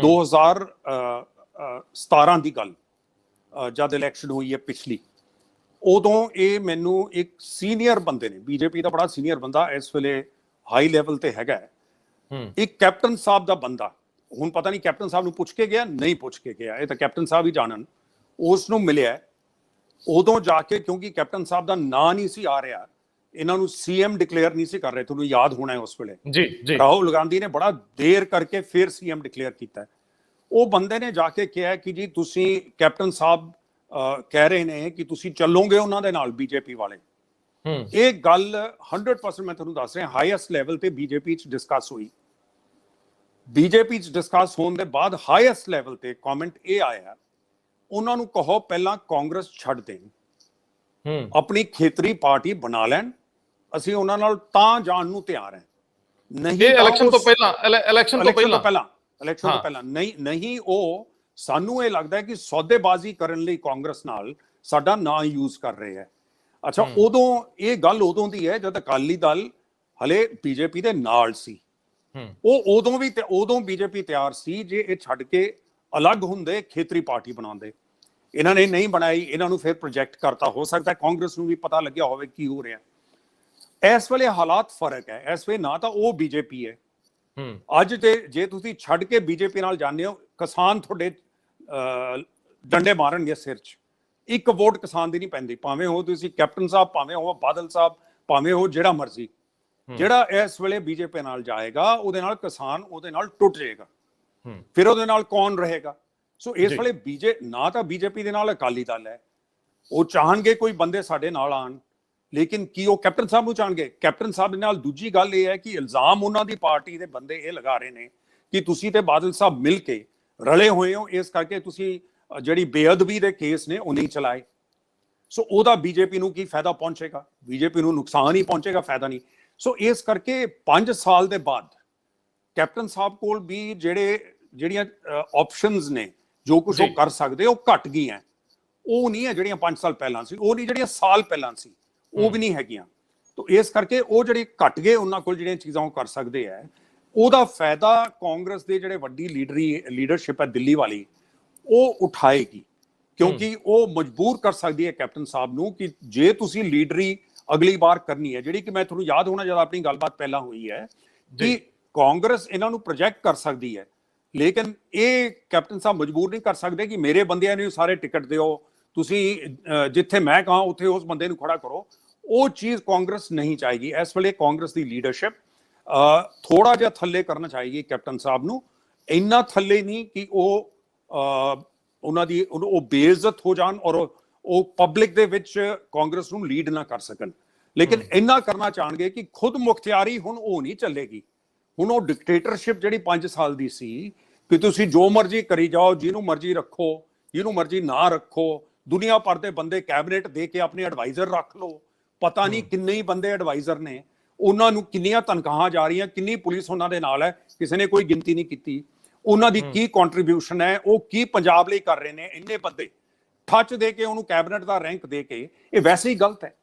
2017 ਦੀ ਗੱਲ, ਜਦ ਇਲੈਕਸ਼ਨ ਹੋਈ ਹੈ ਪਿਛਲੀ, ਉਦੋਂ ਇਹ ਮੈਨੂੰ ਇੱਕ ਸੀਨੀਅਰ ਬੰਦੇ ਨੇ, ਬੀਜੇਪੀ ਦਾ ਬੜਾ ਸੀਨੀਅਰ ਬੰਦਾ ਇਸ ਵੇਲੇ ਹਾਈ ਲੈਵਲ ਤੇ ਹੈਗਾ, ਇੱਕ ਕੈਪਟਨ ਸਾਹਿਬ ਦਾ ਬੰਦਾ, ਹੁਣ ਪਤਾ ਨਹੀਂ ਕੈਪਟਨ ਸਾਹਿਬ ਨੂੰ ਪੁੱਛ ਕੇ ਗਿਆ ਨਹੀਂ ਪੁੱਛ ਕੇ ਗਿਆ, ਇਹ ਤਾਂ ਕੈਪਟਨ ਸਾਹਿਬ ਹੀ ਜਾਣਨ, ਉਸ ਨੂੰ ਮਿਲਿਆ ਉਦੋਂ ਜਾ ਕੇ, ਕਿਉਂਕਿ ਕੈਪਟਨ ਸਾਹਿਬ ਦਾ ਨਾਂ ਨਹੀਂ ਸੀ ਆ ਰਿਹਾ, ਇਹਨਾਂ ਨੂੰ ਸੀਐਮ ਡਿਕਲੇਅਰ ਨਹੀਂ ਸੀ ਕਰ ਰਹੇ, ਤੁਹਾਨੂੰ ਯਾਦ ਹੋਣਾ ਹੈ ਉਸ ਵੇਲੇ ਜੀ ਰਾਹੁਲ ਗਾਂਧੀ ਨੇ ਬੜਾ ਦੇਰ ਕਰਕੇ ਫਿਰ ਸੀਐਮ ਡਿਕਲੇਅਰ ਕੀਤਾ। ਉਹ ਬੰਦੇ ਨੇ ਜਾ ਕੇ ਕਿਹਾ ਕਿ ਜੀ ਤੁਸੀਂ, ਕੈਪਟਨ ਸਾਹਿਬ ਕਹਿ ਰਹੇ ਨੇ ਕਿ ਤੁਸੀਂ ਚੱਲੋਗੇ ਉਹਨਾਂ ਦੇ ਨਾਲ, ਬੀਜੇਪੀ ਵਾਲੇ। ਇਹ ਗੱਲ 100% ਮੈਂ ਤੁਹਾਨੂੰ ਦੱਸ ਰਿਹਾ ਹਾਈਐਸਟ ਲੈਵਲ ਤੇ ਬੀਜੇਪੀ ਚ ਡਿਸਕਸ ਹੋਈ। ਬੀਜੇਪੀ ਚ ਡਿਸਕਸ ਹੋਣ ਦੇ ਬਾਅਦ ਹਾਈਐਸਟ ਲੈਵਲ ਤੇ ਕਮੈਂਟ ਇਹ ਆਇਆ, ਉਹਨਾਂ ਨੂੰ ਕਹੋ ਪਹਿਲਾਂ ਕਾਂਗਰਸ ਛੱਡ ਦੇਣ, ਆਪਣੀ ਖੇਤਰੀ ਪਾਰਟੀ ਬਣਾ ਲੈਣ, ਅਸੀਂ ਉਹਨਾਂ ਨਾਲ ਤਾਂ ਜਾਣ ਨੂੰ ਤਿਆਰ ਹਾਂ। ਨਹੀਂ, ਇਲੈਕਸ਼ਨ ਤੋਂ ਪਹਿਲਾਂ ਨਹੀਂ, ਉਹ ਸਾਨੂੰ ਇਹ ਲੱਗਦਾ ਹੈ ਕਿ ਸੌਦੇਬਾਜ਼ੀ ਕਰਨ ਲਈ ਕਾਂਗਰਸ ਨਾਲ ਸਾਡਾ ਨਾਂ ਯੂਜ਼ ਕਰ ਰਹੇ ਹੈ। ਅੱਛਾ, ਉਦੋਂ ਇਹ ਗੱਲ ਉਦੋਂ ਦੀ ਹੈ ਜਦ ਅਕਾਲੀ ਦਲ ਹਲੇ ਬੀਜੇਪੀ ਦੇ ਨਾਲ ਸੀ, ਉਹ ਉਦੋਂ ਬੀਜੇਪੀ ਤਿਆਰ ਸੀ ਜੇ ਇਹ ਛੱਡ ਕੇ ਅਲੱਗ ਹੁੰਦੇ, ਖੇਤਰੀ ਪਾਰਟੀ ਬਣਾਉਂਦੇ। ਇਹਨਾਂ ਨੇ ਨਹੀਂ ਬਣਾਈ, ਇਹਨਾਂ ਨੂੰ ਫਿਰ ਪ੍ਰੋਜੈਕਟ ਕਰਤਾ। ਹੋ ਸਕਦਾ ਕਾਂਗਰਸ ਨੂੰ ਵੀ ਪਤਾ ਲੱਗਿਆ ਹੋਵੇ ਕੀ ਹੋ ਰਿਹਾ। ਇਸ ਵੇਲੇ ਹਾਲਾਤ ਫਰਕ ਹੈ, ਇਸ ਵੇਲੇ ਨਾ ਤਾਂ ਉਹ ਬੀਜੇਪੀ ਹੈ ਅੱਜ, ਤੇ ਜੇ ਤੁਸੀਂ ਛੱਡ ਕੇ ਬੀਜੇਪੀ ਨਾਲ ਜਾਂਦੇ ਹੋ, ਕਿਸਾਨ ਤੁਹਾਡੇ ਡੰਡੇ ਮਾਰਨਗੇ ਸਿਰ 'ਚ। ਇੱਕ ਵੋਟ ਕਿਸਾਨ ਦੀ ਨਹੀਂ ਪੈਂਦੀ, ਭਾਵੇਂ ਹੋ ਤੁਸੀਂ ਕੈਪਟਨ ਸਾਹਿਬ, ਭਾਵੇਂ ਹੋ ਬਾਦਲ ਸਾਹਿਬ, ਭਾਵੇਂ ਹੋ ਜਿਹੜਾ ਮਰਜ਼ੀ। ਜਿਹੜਾ ਇਸ ਵੇਲੇ ਬੀਜੇਪੀ ਨਾਲ ਜਾਏਗਾ ਉਹਦੇ ਨਾਲ ਕਿਸਾਨ ਉਹਦੇ ਨਾਲ ਟੁੱਟ ਜਾਏਗਾ, ਫਿਰ ਉਹਦੇ ਨਾਲ ਕੌਣ ਰਹੇਗਾ? ਸੋ ਇਸ ਵੇਲੇ ਨਾ ਤਾਂ ਬੀਜੇਪੀ ਦੇ ਨਾਲ ਅਕਾਲੀ ਦਲ ਹੈ, ਉਹ ਚਾਹਣਗੇ ਕੋਈ ਬੰਦੇ ਸਾਡੇ ਨਾਲ ਆਣ, ਲੇਕਿਨ ਕੀ ਉਹ ਕੈਪਟਨ ਸਾਹਿਬ ਨੂੰ ਚਾਹਣਗੇ? ਕੈਪਟਨ ਸਾਹਿਬ ਦੇ ਨਾਲ ਦੂਜੀ ਗੱਲ ਇਹ ਹੈ ਕਿ ਇਲਜ਼ਾਮ ਉਹਨਾਂ ਦੀ ਪਾਰਟੀ ਦੇ ਬੰਦੇ ਇਹ ਲਗਾ ਰਹੇ ਨੇ ਕਿ ਤੁਸੀਂ ਤੇ ਬਾਦਲ ਸਾਹਿਬ ਮਿਲ ਕੇ ਰਲੇ ਹੋਏ ਹੋ, ਇਸ ਕਰਕੇ ਤੁਸੀਂ ਜਿਹੜੀ ਬੇਅਦਬੀ ਦੇ ਕੇਸ ਨੇ ਉਹ ਨਹੀਂ ਚਲਾਏ। ਸੋ ਉਹਦਾ ਬੀਜੇਪੀ ਨੂੰ ਕੀ ਫਾਇਦਾ ਪਹੁੰਚੇਗਾ? ਬੀਜੇਪੀ ਨੂੰ ਨੁਕਸਾਨ ਹੀ ਪਹੁੰਚੇਗਾ, ਫਾਇਦਾ ਨਹੀਂ। ਸੋ ਇਸ ਕਰਕੇ 5 ਸਾਲ ਦੇ ਬਾਅਦ ਕੈਪਟਨ ਸਾਹਿਬ ਕੋਲ ਵੀ ਜਿਹੜੀਆਂ ਆਪਸ਼ਨਸ ਨੇ, ਜੋ ਕੁਝ ਉਹ ਕਰ ਸਕਦੇ, ਉਹ ਘਟ ਗਈਆਂ। ਉਹ ਨਹੀਂ ਹੈ ਜਿਹੜੀਆਂ 5 ਸਾਲ ਪਹਿਲਾਂ ਸੀ, ਉਹ ਨਹੀਂ ਜਿਹੜੀਆਂ ਸਾਲ ਪਹਿਲਾਂ ਸੀ, ਉਹ ਵੀ ਨਹੀਂ ਹੈਗੀਆਂ। ਤੋ ਇਸ ਕਰਕੇ ਉਹ ਜਿਹੜੇ ਘਟ ਗਏ, ਉਹਨਾਂ ਕੋਲ ਜਿਹੜੀਆਂ ਚੀਜ਼ਾਂ ਉਹ ਕਰ ਸਕਦੇ ਆ, ਉਹਦਾ ਫਾਇਦਾ ਕਾਂਗਰਸ ਦੇ ਜਿਹੜੇ ਵੱਡੀ ਲੀਡਰਸ਼ਿਪ ਹੈ ਦਿੱਲੀ ਵਾਲੀ, ਉਹ ਉਠਾਏਗੀ। ਕਿਉਂਕਿ ਉਹ ਮਜਬੂਰ ਕਰ ਸਕਦੀ ਹੈ ਕੈਪਟਨ ਸਾਹਿਬ ਨੂੰ ਕਿ ਜੇ ਤੁਸੀਂ ਲੀਡਰੀ ਅਗਲੀ ਵਾਰ ਕਰਨੀ ਹੈ, ਜਿਹੜੀ ਕਿ ਮੈਂ ਤੁਹਾਨੂੰ ਯਾਦ ਹੋਣਾ, ਜਦ ਆਪਣੀ ਗੱਲਬਾਤ ਪਹਿਲਾਂ ਹੋਈ ਹੈ ਕਿ ਕਾਂਗਰਸ ਇਹਨਾਂ ਨੂੰ ਪ੍ਰੋਜੈਕਟ ਕਰ ਸਕਦੀ ਹੈ, ਲੇਕਿਨ ਇਹ ਕੈਪਟਨ ਸਾਹਿਬ ਮਜਬੂਰ ਨਹੀਂ ਕਰ ਸਕਦੇ ਕਿ ਮੇਰੇ ਬੰਦਿਆਂ ਨੂੰ ਸਾਰੇ ਟਿਕਟ ਦਿਓ, ਤੁਸੀਂ ਜਿੱਥੇ ਮੈਂ ਕਹਾਂ ਉੱਥੇ ਉਸ ਬੰਦੇ ਨੂੰ ਖੜਾ ਕਰੋ। ਉਹ ਚੀਜ਼ ਕਾਂਗਰਸ ਨਹੀਂ ਚਾਹੇਗੀ। ਇਸ ਵੇਲੇ ਕਾਂਗਰਸ ਦੀ ਲੀਡਰਸ਼ਿਪ ਥੋੜਾ ਜਿਹਾ ਥੱਲੇ ਕਰਨਾ ਚਾਹੀਏ ਕੈਪਟਨ ਸਾਹਿਬ ਨੂੰ, ਇੰਨਾ ਥੱਲੇ ਨਹੀਂ ਕਿ ਉਹਨਾਂ ਦੀ ਉਹ ਬੇਇੱਜ਼ਤ ਹੋ ਜਾਣ ਔਰ ਉਹ ਪਬਲਿਕ ਦੇ ਵਿੱਚ ਕਾਂਗਰਸ ਨੂੰ ਲੀਡ ਨਾ ਕਰ ਸਕਣ, ਲੇਕਿਨ ਇੰਨਾ ਕਰਨਾ ਚਾਹਣਗੇ ਕਿ ਖੁਦ ਮੁਖਤਿਆਰੀ ਹੁਣ ਉਹ ਨਹੀਂ ਚੱਲੇਗੀ। ਹੁਣ ਉਹ ਡਿਕਟੇਟਰਸ਼ਿਪ ਜਿਹੜੀ 5 ਸਾਲ ਦੀ ਸੀ ਕਿ ਤੁਸੀਂ ਜੋ ਮਰਜ਼ੀ ਕਰੀ ਜਾਓ, ਜਿਹਨੂੰ ਮਰਜ਼ੀ ਰੱਖੋ, ਜਿਹਨੂੰ ਮਰਜ਼ੀ ਨਾ ਰੱਖੋ, ਦੁਨੀਆ ਭਰ ਦੇ ਬੰਦੇ ਕੈਬਨਿਟ ਦੇ ਕੇ ਆਪਣੇ ਐਡਵਾਈਜ਼ਰ ਰੱਖ ਲਓ, ਪਤਾ ਨਹੀਂ ਕਿੰਨੇ ਹੀ ਬੰਦੇ ਐਡਵਾਈਜ਼ਰ ਨੇ, ਉਹਨਾਂ ਨੂੰ ਕਿੰਨੀਆਂ ਤਨਖਾਹਾਂ ਜਾ ਰਹੀਆਂ, ਕਿੰਨੀ ਪੁਲਿਸ ਉਹਨਾਂ ਦੇ ਨਾਲ ਹੈ, ਕਿਸੇ ਨੇ ਕੋਈ ਗਿਣਤੀ ਨਹੀਂ ਕੀਤੀ। ਉਹਨਾਂ ਦੀ ਕੀ ਕੰਟਰੀਬਿਊਸ਼ਨ ਹੈ, ਉਹ ਕੀ ਪੰਜਾਬ ਲਈ ਕਰ ਰਹੇ ਨੇ, ਇੰਨੇ ਬੰਦੇ ਠੱਚ ਦੇ ਕੇ ਉਹਨੂੰ ਕੈਬਨਿਟ ਦਾ ਰੈਂਕ ਦੇ ਕੇ, ਇਹ ਵੈਸੇ ਹੀ ਗਲਤ ਹੈ।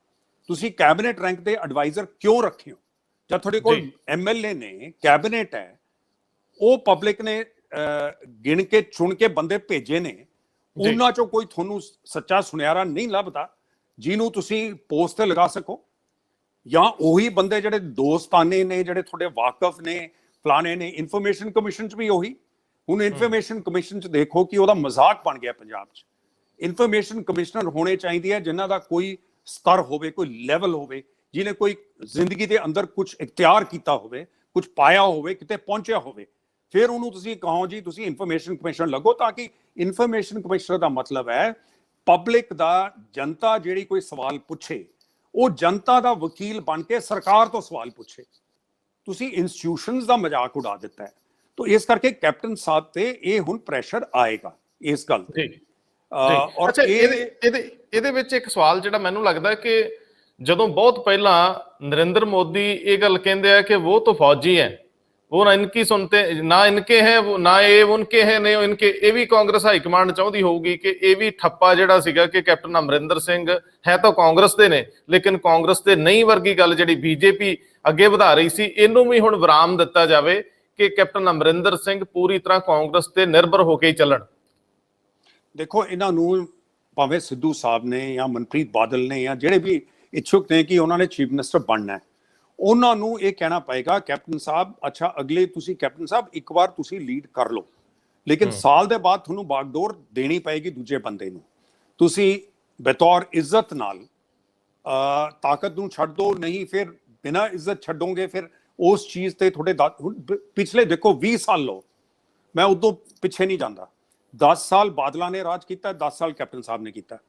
ਤੁਸੀਂ ਕੈਬਨਿਟ ਰੈਂਕ ਦੇ ਐਡਵਾਈਜ਼ਰ ਕਿਉਂ ਰੱਖੇ ਹੋ? ਜਦ ਤੁਹਾਡੇ ਕੋਲ ਐਮਐਲਏ ਨੇ, ਕੈਬਨਿਟ ਹੈ, ਉਹ ਪਬਲਿਕ ਨੇ ਗਿਣ ਕੇ ਚੁਣ ਕੇ ਬੰਦੇ ਭੇਜੇ ਨੇ, ਉਹਨਾਂ ਚੋਂ ਕੋਈ ਤੁਹਾਨੂੰ ਸੱਚਾ ਸੁਨਿਆਰਾ ਨਹੀਂ ਲੱਭਦਾ ਜਿਹਨੂੰ ਤੁਸੀਂ ਪੋਸਟ ਤੇ ਲਗਾ ਸਕੋ, ਜਾਂ ਉਹੀ ਬੰਦੇ ਜਿਹੜੇ ਦੋਸਤਾਨੇ ਨੇ, ਜਿਹੜੇ ਤੁਹਾਡੇ ਵਾਕਫ ਨੇ, ਫਲਾਣੇ ਨੇ। ਇਨਫੋਰਮੇਸ਼ਨ ਕਮਿਸ਼ਨ ਚ ਵੀ ਉਹੀ। ਹੁਣ ਇਨਫੋਰਮੇਸ਼ਨ ਕਮਿਸ਼ਨ ਚ ਦੇਖੋ ਕਿ ਉਹਦਾ ਮਜ਼ਾਕ ਬਣ ਗਿਆ ਪੰਜਾਬ ਚ। ਇਨਫੋਰਮੇਸ਼ਨ ਕਮਿਸ਼ਨਰ ਹੋਣੇ ਚਾਹੀਦੇ ਆ ਜਿਨ੍ਹਾਂ ਦਾ ਕੋਈ ਸਤਰ ਹੋਵੇ, ਕੋਈ ਲੈਵਲ ਹੋਵੇ, ਜਿਹਨੇ ਕੋਈ ਜ਼ਿੰਦਗੀ ਦੇ ਅੰਦਰ ਕੁਝ ਇਖਤਿਆਰ ਕੀਤਾ ਹੋਵੇ, ਕੁਝ ਪਾਇਆ ਹੋਵੇ, ਕਿਤੇ ਪਹੁੰਚਿਆ ਹੋਵੇ, ਫਿਰ ਉਹਨੂੰ ਤੁਸੀਂ ਕਹੋ ਜੀ ਤੁਸੀਂ ਇਨਫੋਰਮੇਸ਼ਨ ਕਮਿਸ਼ਨਰ ਲੱਗੋ। ਤਾਂ ਕਿ ਇਨਫੋਰਮੇਸ਼ਨ ਕਮਿਸ਼ਨਰ ਦਾ ਮਤਲਬ ਹੈ ਪਬਲਿਕ ਦਾ, ਜਨਤਾ ਜਿਹੜੀ ਕੋਈ ਸਵਾਲ ਪੁੱਛੇ, ਉਹ ਜਨਤਾ ਦਾ ਵਕੀਲ ਬਣ ਕੇ ਸਰਕਾਰ ਤੋਂ ਸਵਾਲ ਪੁੱਛੇ। ਤੁਸੀਂ ਇੰਸਟੀਟਿਊਸ਼ਨਸ ਦਾ ਮਜ਼ਾਕ ਉਡਾ ਦਿੱਤਾ ਹੈ। ਤਾਂ ਇਸ ਕਰਕੇ ਕੈਪਟਨ ਸਾਹਿਬ ਤੇ ਇਹ ਹੁਣ ਪ੍ਰੈਸ਼ਰ ਆਏਗਾ ਇਸ ਗੱਲ ਤੇ। ਔਰ ਇਹਦੇ ਵਿੱਚ ਇੱਕ ਸਵਾਲ ਜਿਹੜਾ ਮੈਨੂੰ ਲੱਗਦਾ ਕਿ ਜਦੋਂ ਬਹੁਤ ਪਹਿਲਾਂ ਨਰਿੰਦਰ ਮੋਦੀ ਇਹ ਗੱਲ ਕਹਿੰਦੇ ਆ ਕਿ ਉਹ ਤਾਂ ਫੌਜੀ ਹੈ, वो ना इनकी सुनते ना इनके हैं, वो ना ये उनके हैं, नहीं इनके। ये भी कांग्रेस हाई कमांड चाहती होगी कि ये भी ठप्पा जिहड़ा सीगा कि कैप्टन अमरिंदर सिंह है तो कांग्रेस दे ने, लेकिन कांग्रेस दे नहीं वर्गी गल जिहड़ी बीजेपी अगे वधा रही सी, इनू भी हुण विराम दिता जावे कि कैप्टन अमरिंदर सिंह पूरी तरह कांग्रेस ते निर्भर होके ही चलन। देखो इन्हां नूं भावें सिद्धू साहब ने या मनप्रीत बादल ने या जिहड़े भी इच्छुक ने कि उन्होंने चीफ मिनिस्टर बनना है, ਉਹਨਾਂ ਨੂੰ ਇਹ ਕਹਿਣਾ ਪਏਗਾ ਕੈਪਟਨ ਸਾਹਿਬ, ਅੱਛਾ ਅਗਲੇ ਤੁਸੀਂ ਕੈਪਟਨ ਸਾਹਿਬ ਇੱਕ ਵਾਰ ਤੁਸੀਂ ਲੀਡ ਕਰ ਲਓ, ਲੇਕਿਨ ਸਾਲ ਦੇ ਬਾਅਦ ਤੁਹਾਨੂੰ ਬਾਗਡੋਰ ਦੇਣੀ ਪਏਗੀ ਦੂਜੇ ਬੰਦੇ ਨੂੰ। ਤੁਸੀਂ ਬਤੌਰ ਇੱਜ਼ਤ ਨਾਲ ਤਾਕਤ ਨੂੰ ਛੱਡ ਦੋ, ਨਹੀਂ ਫਿਰ ਬਿਨਾਂ ਇੱਜ਼ਤ ਛੱਡੋਗੇ, ਫਿਰ ਉਸ ਚੀਜ਼ ਤੇ ਤੁਹਾਡੇ ਪਿਛਲੇ ਦੇਖੋ 20 ਸਾਲ ਲਓ, ਮੈਂ ਉਦੋਂ ਪਿੱਛੇ ਨਹੀਂ ਜਾਂਦਾ। 10 ਸਾਲ ਬਾਦਲਾਂ ਨੇ ਰਾਜ ਕੀਤਾ, 10 ਸਾਲ ਕੈਪਟਨ ਸਾਹਿਬ ਨੇ ਕੀਤਾ,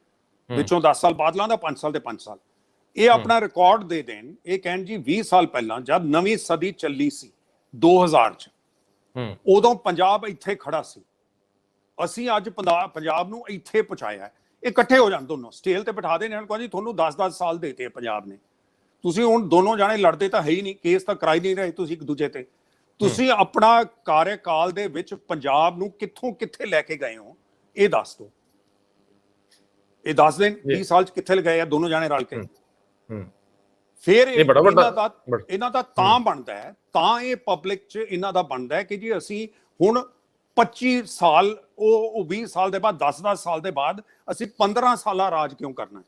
ਵਿੱਚੋਂ 10 ਸਾਲ ਬਾਦਲਾਂ ਦਾ, 5 ਸਾਲ ਦੇ 5 ਸਾਲ। ਇਹ ਆਪਣਾ ਰਿਕਾਰਡ ਦੇ ਦੇਣ, ਇਹ ਕਹਿਣ ਜੀ 20 ਸਾਲ ਪਹਿਲਾਂ ਜਦ ਨਵੀਂ ਸਦੀ ਚੱਲੀ ਸੀ 2000 ਚ, ਉਦੋਂ ਪੰਜਾਬ ਇੱਥੇ ਖੜਾ ਸੀ, ਅਸੀਂ ਅੱਜ ਪੰਜਾਬ ਨੂੰ ਇੱਥੇ ਪਹੁੰਚਾਇਆ। ਇਹ ਇਕੱਠੇ ਹੋ ਜਾਣ ਦੋਨੋਂ, ਸਟੇਲ ਤੇ ਬਿਠਾ ਦੇਣ, ਕਹੋ ਜੀ ਤੁਹਾਨੂੰ 10-10 ਸਾਲ ਦੇਤੇ ਪੰਜਾਬ ਨੇ, ਤੁਸੀਂ ਹੁਣ ਦੋਨੋਂ ਜਾਣੇ ਲੜਦੇ ਤਾਂ ਹੈ ਹੀ ਨਹੀਂ, ਕੇਸ ਤਾਂ ਕਰਾਈ ਨਹੀਂ ਰਹੇ ਤੁਸੀਂ ਇੱਕ ਦੂਜੇ ਤੇ। ਤੁਸੀਂ ਆਪਣਾ ਕਾਰਜਕਾਲ ਦੇ ਵਿੱਚ ਪੰਜਾਬ ਨੂੰ ਕਿੱਥੋਂ ਕਿੱਥੇ ਲੈ ਕੇ ਗਏ ਹੋ, ਇਹ ਦੱਸ ਦਿਓ। ਇਹ ਦੱਸ ਦੇਣ 20 ਸਾਲ ਚ ਕਿੱਥੇ ਲਗਾਏ ਆ ਦੋਨੋਂ ਜਾਣੇ ਰਲ ਕੇ। ਫਿਰ ਇਹਨਾਂ ਦਾ ਤਾਂ ਬਣਦਾ ਹੈ, ਤਾਂ ਇਹ ਪਬਲਿਕ ਚ ਇਹਨਾਂ ਦਾ ਬਣਦਾ ਹੈ ਕਿ ਜੀ ਅਸੀਂ ਹੁਣ 25 ਸਾਲ ਉਹ 20 ਸਾਲ ਦੇ ਬਾਅਦ 10-10 ਸਾਲ ਦੇ ਬਾਅਦ ਅਸੀਂ 15 ਸਾਲਾ ਰਾਜ ਕਿਉਂ ਕਰਨਾ ਹੈ।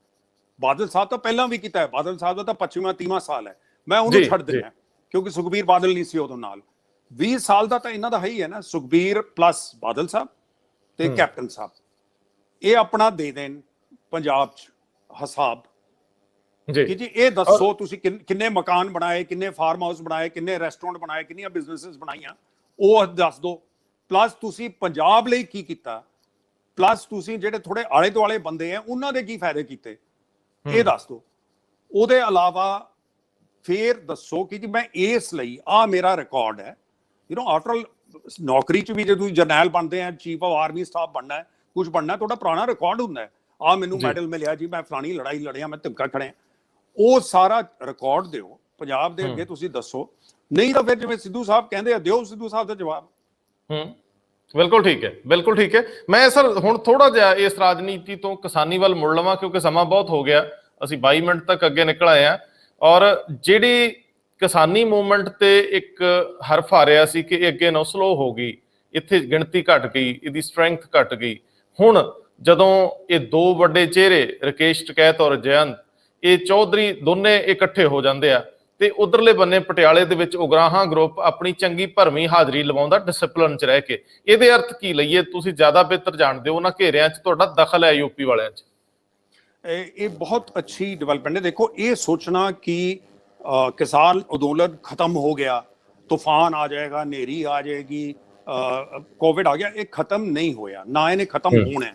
ਬਾਦਲ ਸਾਹਿਬ ਤਾਂ ਪਹਿਲਾਂ ਵੀ ਕੀਤਾ ਹੈ, ਬਾਦਲ ਸਾਹਿਬ ਦਾ ਤਾਂ 25ਵਾਂ ਸਾਲ ਹੈ, ਮੈਂ ਉਹਨੂੰ ਛੱਡ ਦਿੰਦਾ ਕਿਉਂਕਿ ਸੁਖਬੀਰ ਬਾਦਲ ਨਹੀਂ ਸੀ ਉਦੋਂ ਨਾਲ। 20 ਸਾਲ ਦਾ ਤਾਂ ਇਹਨਾਂ ਦਾ ਹੈ ਹੀ ਹੈ ਨਾ, ਸੁਖਬੀਰ ਪਲੱਸ ਬਾਦਲ ਸਾਹਿਬ ਤੇ ਕੈਪਟਨ ਸਾਹਿਬ। ਇਹ ਆਪਣਾ ਦੇ ਦੇਣ ਪੰਜਾਬ ਚ ਹਿਸਾਬ ਕਿ ਜੀ ਇਹ ਦੱਸੋ ਤੁਸੀਂ ਕਿੰਨੇ ਮਕਾਨ ਬਣਾਏ, ਕਿੰਨੇ ਫਾਰਮ ਹਾਊਸ ਬਣਾਏ, ਕਿੰਨੇ ਰੈਸਟੋਰੈਂਟ ਬਣਾਏ, ਕਿੰਨੀਆਂ ਬਿਜ਼ਨੈਸਿਸ ਬਣਾਈਆਂ, ਉਹ ਦੱਸ ਦਿਓ। ਪਲੱਸ ਤੁਸੀਂ ਪੰਜਾਬ ਲਈ ਕੀ ਕੀਤਾ, ਪਲੱਸ ਤੁਸੀਂ ਜਿਹੜੇ ਥੋੜੇ ਆਲੇ ਦੁਆਲੇ ਬੰਦੇ ਆ ਉਹਨਾਂ ਦੇ ਕੀ ਫਾਇਦੇ ਕੀਤੇ, ਇਹ ਦੱਸ ਦਿਓ। ਉਹਦੇ ਇਲਾਵਾ ਫਿਰ ਦੱਸੋ ਕਿ ਜੀ ਮੈਂ ਇਸ ਲਈ ਆਹ ਮੇਰਾ ਰਿਕਾਰਡ ਹੈ। ਆਫਟਰ ਆਲ ਨੌਕਰੀ ਚ ਵੀ ਜੇ ਤੁਸੀਂ ਜਰਨੈਲ ਬਣਦੇ ਆ, ਚੀਫ ਆਫ ਆਰਮੀ ਸਟਾਫ ਬਣਨਾ ਹੈ, ਕੁਝ ਬਣਨਾ, ਤੁਹਾਡਾ ਪੁਰਾਣਾ ਰਿਕਾਰਡ ਹੁੰਦਾ ਹੈ। ਆਹ ਮੈਨੂੰ ਮੈਡਲ ਮਿਲਿਆ ਜੀ, ਮੈਂ ਫਲਾਣੀ ਲੜਾਈ ਲੜਿਆ, ਮੈਂ ਧਮਕਾ ਖੜਿਆ, ਉਹ ਸਾਰਾ ਰਿਕਾਰਡ ਦਿਓ। ਪੰਜਾਬ ਦੇ ਅੱਗੇ ਤੁਸੀਂ ਦੱਸੋ, ਨਹੀਂ ਤਾਂ ਫਿਰ ਜਿਵੇਂ ਸਿੱਧੂ ਸਾਹਿਬ ਕਹਿੰਦੇ ਆ, ਦਿਓ ਸਿੱਧੂ ਸਾਹਿਬ ਦਾ ਜਵਾਬ। ਬਿਲਕੁਲ ਠੀਕ ਹੈ, ਬਿਲਕੁਲ ਠੀਕ ਹੈ। ਮੈਂ ਸਰ ਹੁਣ ਥੋੜਾ ਜਿਹਾ ਇਸ ਰਾਜਨੀਤੀ ਤੋਂ ਕਿਸਾਨੀ ਵੱਲ ਮੁੜ ਲਵਾਂ, ਕਿਉਂਕਿ ਸਮਾਂ ਬਹੁਤ ਹੋ ਗਿਆ, ਅਸੀਂ 22 ਮਿੰਟ ਤੱਕ ਅੱਗੇ ਨਿਕਲ ਆਏ ਆ। ਔਰ ਜਿਹੜੀ ਕਿਸਾਨੀ ਮੂਵਮੈਂਟ ਤੇ ਇੱਕ ਹਰਫ ਆ ਰਿਹਾ ਸੀ ਕਿ ਇਹ ਅੱਗੇ ਨੋ ਸਲੋ ਹੋ ਗਈ, ਇੱਥੇ ਗਿਣਤੀ ਘਟ ਗਈ, ਇਹਦੀ ਸਟਰੈਂਥ ਘਟ ਗਈ। ਹੁਣ ਜਦੋਂ ਇਹ ਦੋ ਵੱਡੇ ਚਿਹਰੇ ਰਕੇਸ਼ ਟਕੈਤ ਔਰ ਜਯੰਤ, ਇਹ ਚੌਧਰੀ ਦੋਨੇ ਇਕੱਠੇ ਹੋ ਜਾਂਦੇ ਆ, ਤੇ ਉਧਰਲੇ ਬੰਨੇ ਪਟਿਆਲੇ ਦੇ ਵਿੱਚ ਉਗਰਾਹਾਂ ਗਰੁੱਪ ਆਪਣੀ ਚੰਗੀ ਭਰਵੀਂ ਹਾਜ਼ਰੀ ਲਵਾਉਂਦਾ ਡਿਸਪਲਿਨ 'ਚ ਰਹਿ ਕੇ। ਇਹਦੇ ਅਰਥ ਕੀ ਲਈਏ? ਤੁਸੀਂ ਜ਼ਿਆਦਾ ਬਿਹਤਰ ਜਾਣਦੇ ਹੋ, ਉਹਨਾਂ ਘੇਰਿਆਂ 'ਚ ਤੁਹਾਡਾ ਦਖਲ ਹੈ ਯੂਪੀ ਵਾਲਿਆਂ 'ਚ। ਇਹ ਬਹੁਤ ਅੱਛੀ ਡਿਵੈਲਪਮੈਂਟ ਹੈ। ਦੇਖੋ, ਇਹ ਸੋਚਣਾ ਕਿ ਕਿਸਾਨ ਅੰਦੋਲਨ ਖਤਮ ਹੋ ਗਿਆ, ਤੂਫਾਨ ਆ ਜਾਏਗਾ, ਹਨੇਰੀ ਆ ਜਾਏਗੀ, ਕੋਵਿਡ ਆ ਗਿਆ, ਇਹ ਖਤਮ ਨਹੀਂ ਹੋਇਆ, ਨਾ ਇਹਨੇ ਖਤਮ ਹੋਣਾ।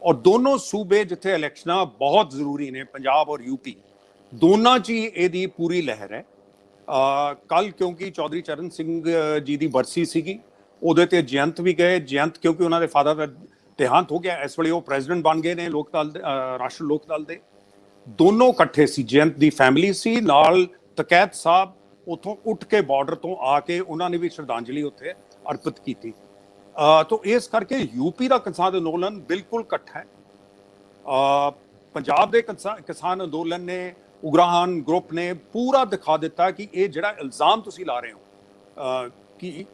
ਔਰ ਦੋਨੋਂ ਸੂਬੇ ਜਿੱਥੇ ਇਲੈਕਸ਼ਨਾਂ ਬਹੁਤ ਜ਼ਰੂਰੀ ਨੇ, ਪੰਜਾਬ ਔਰ ਯੂਪੀ, ਦੋਨਾਂ 'ਚ ਹੀ ਇਹਦੀ ਪੂਰੀ ਲਹਿਰ ਹੈ। ਕੱਲ ਕਿਉਂਕਿ ਚੌਧਰੀ ਚਰਨ ਸਿੰਘ ਜੀ ਦੀ ਬਰਸੀ ਸੀਗੀ, ਉਹਦੇ ਤੇ ਜਯੰਤ ਵੀ ਗਏ। ਜਯੰਤ ਕਿਉਂਕਿ ਉਹਨਾਂ ਦੇ ਫਾਦਰ ਦਾ ਦੇਹਾਂਤ ਹੋ ਗਿਆ, ਇਸ ਵੇਲੇ ਉਹ ਪ੍ਰੈਜ਼ੀਡੈਂਟ ਬਣ ਗਏ ਨੇ ਲੋਕ ਦਲ, ਰਾਸ਼ਟਰ ਲੋਕ ਦਲ ਦੇ। ਦੋਨੋਂ ਇਕੱਠੇ ਸੀ, ਜਯੰਤ ਦੀ ਫੈਮਿਲੀ ਸੀ ਨਾਲ, ਟਕੈਤ ਸਾਹਿਬ ਉੱਥੋਂ ਉੱਠ ਕੇ ਬਾਰਡਰ ਤੋਂ ਆ ਕੇ ਉਹਨਾਂ ਨੇ ਵੀ ਸ਼ਰਧਾਂਜਲੀ ਉੱਥੇ ਅਰਪਿਤ ਕੀਤੀ। ਤਾਂ ਇਸ ਕਰਕੇ ਯੂਪੀ ਦਾ ਕਿਸਾਨ ਅੰਦੋਲਨ ਬਿਲਕੁਲ ਇਕੱਠਾ ਹੈ। ਪੰਜਾਬ ਦੇ ਕਿਸਾਨ ਅੰਦੋਲਨ ਨੇ, ਉਗਰਾਹਨ ਗਰੁੱਪ ਨੇ ਪੂਰਾ ਦਿਖਾ ਦਿੱਤਾ ਕਿ ਇਹ ਜਿਹੜਾ ਇਲਜ਼ਾਮ ਤੁਸੀਂ ਲਾ ਰਹੇ ਹੋ ਕਿ